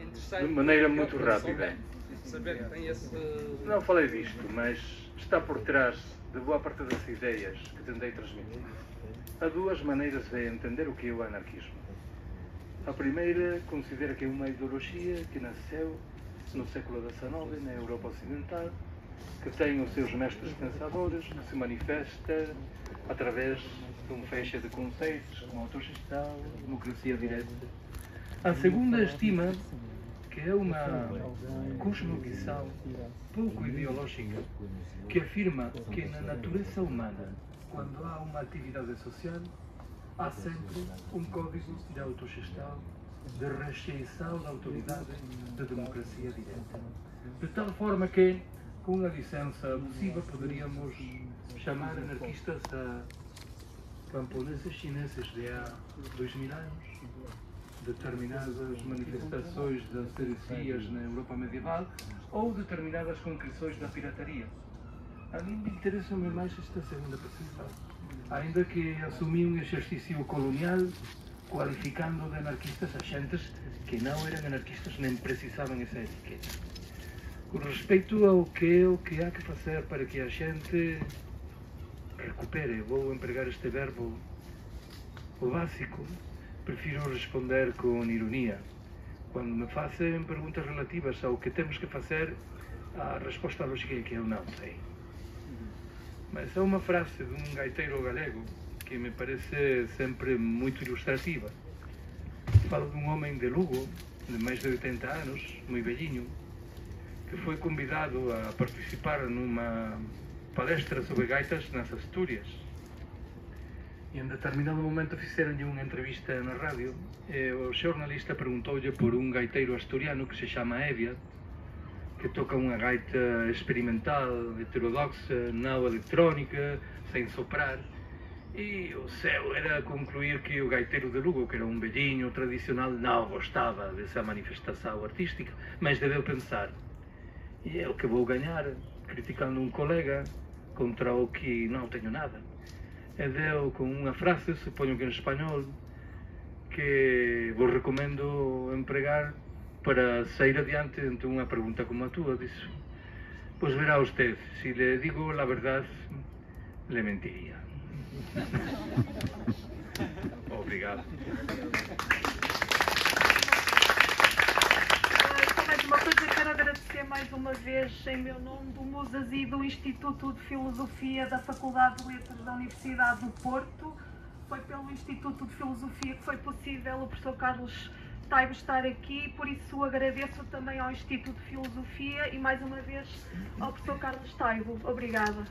interessante. De maneira muito rápida. Saber que tem esse. Não falei disto, mas está por trás de boa parte das ideias que tentei transmitir. Há 2 maneiras de entender o que é o anarquismo. A primeira considera que é uma ideologia que nasceu no século XIX na Europa Ocidental, que tem os seus mestres pensadores, que se manifesta através de um feixe de conceitos como autogestão, democracia direta. A segunda estima que é uma cosmovisão pouco ideológica, que afirma que na natureza humana, quando há uma atividade social, há sempre um código de autogestão, de rejeição da autoridade, de democracia direta. De tal forma que com a licença possível, poderíamos chamar anarquistas a camponeses chineses de há 2000 anos, determinadas manifestações das heresias na Europa medieval ou determinadas concreções da pirataria. A mim interessa-me mais esta segunda perspectiva, ainda que assumi um exercício colonial qualificando de anarquistas a xentes que não eram anarquistas nem precisavam essa etiqueta. Com respeito ao que há que fazer para que a gente recupere, vou empregar este verbo, o básico, prefiro responder com ironia. Quando me fazem perguntas relativas ao que temos que fazer, a resposta lógica é que eu não sei. Mas há uma frase de um gaiteiro galego que me parece sempre muito ilustrativa. Falo de um homem de Lugo, de mais de 80 anos, muito velhinho, que foi convidado a participar numa palestra sobre gaitas nas Astúrias. E em determinado momento fizeram-lhe uma entrevista na rádio e o jornalista perguntou-lhe por um gaiteiro asturiano que se chama Evia, que toca uma gaita experimental, heterodoxa, não eletrónica, sem soprar. E o seu era concluir que o gaiteiro de Lugo, que era um velhinho tradicional, não gostava dessa manifestação artística, mas deveu pensar: e é o que vou ganhar criticando um colega contra o que não tenho nada? E deu com uma frase, suponho que em espanhol, que vos recomendo empregar para sair adiante ante uma pergunta como a tua. Disse: pues verá usted, si le digo la verdad, le mentiría. Obrigado. Mais uma coisa, quero agradecer mais uma vez, em meu nome, do Musas e do Instituto de Filosofia da Faculdade de Letras da Universidade do Porto. Foi pelo Instituto de Filosofia que foi possível o professor Carlos Taibo estar aqui, por isso agradeço também ao Instituto de Filosofia e mais uma vez ao professor Carlos Taibo. Obrigada.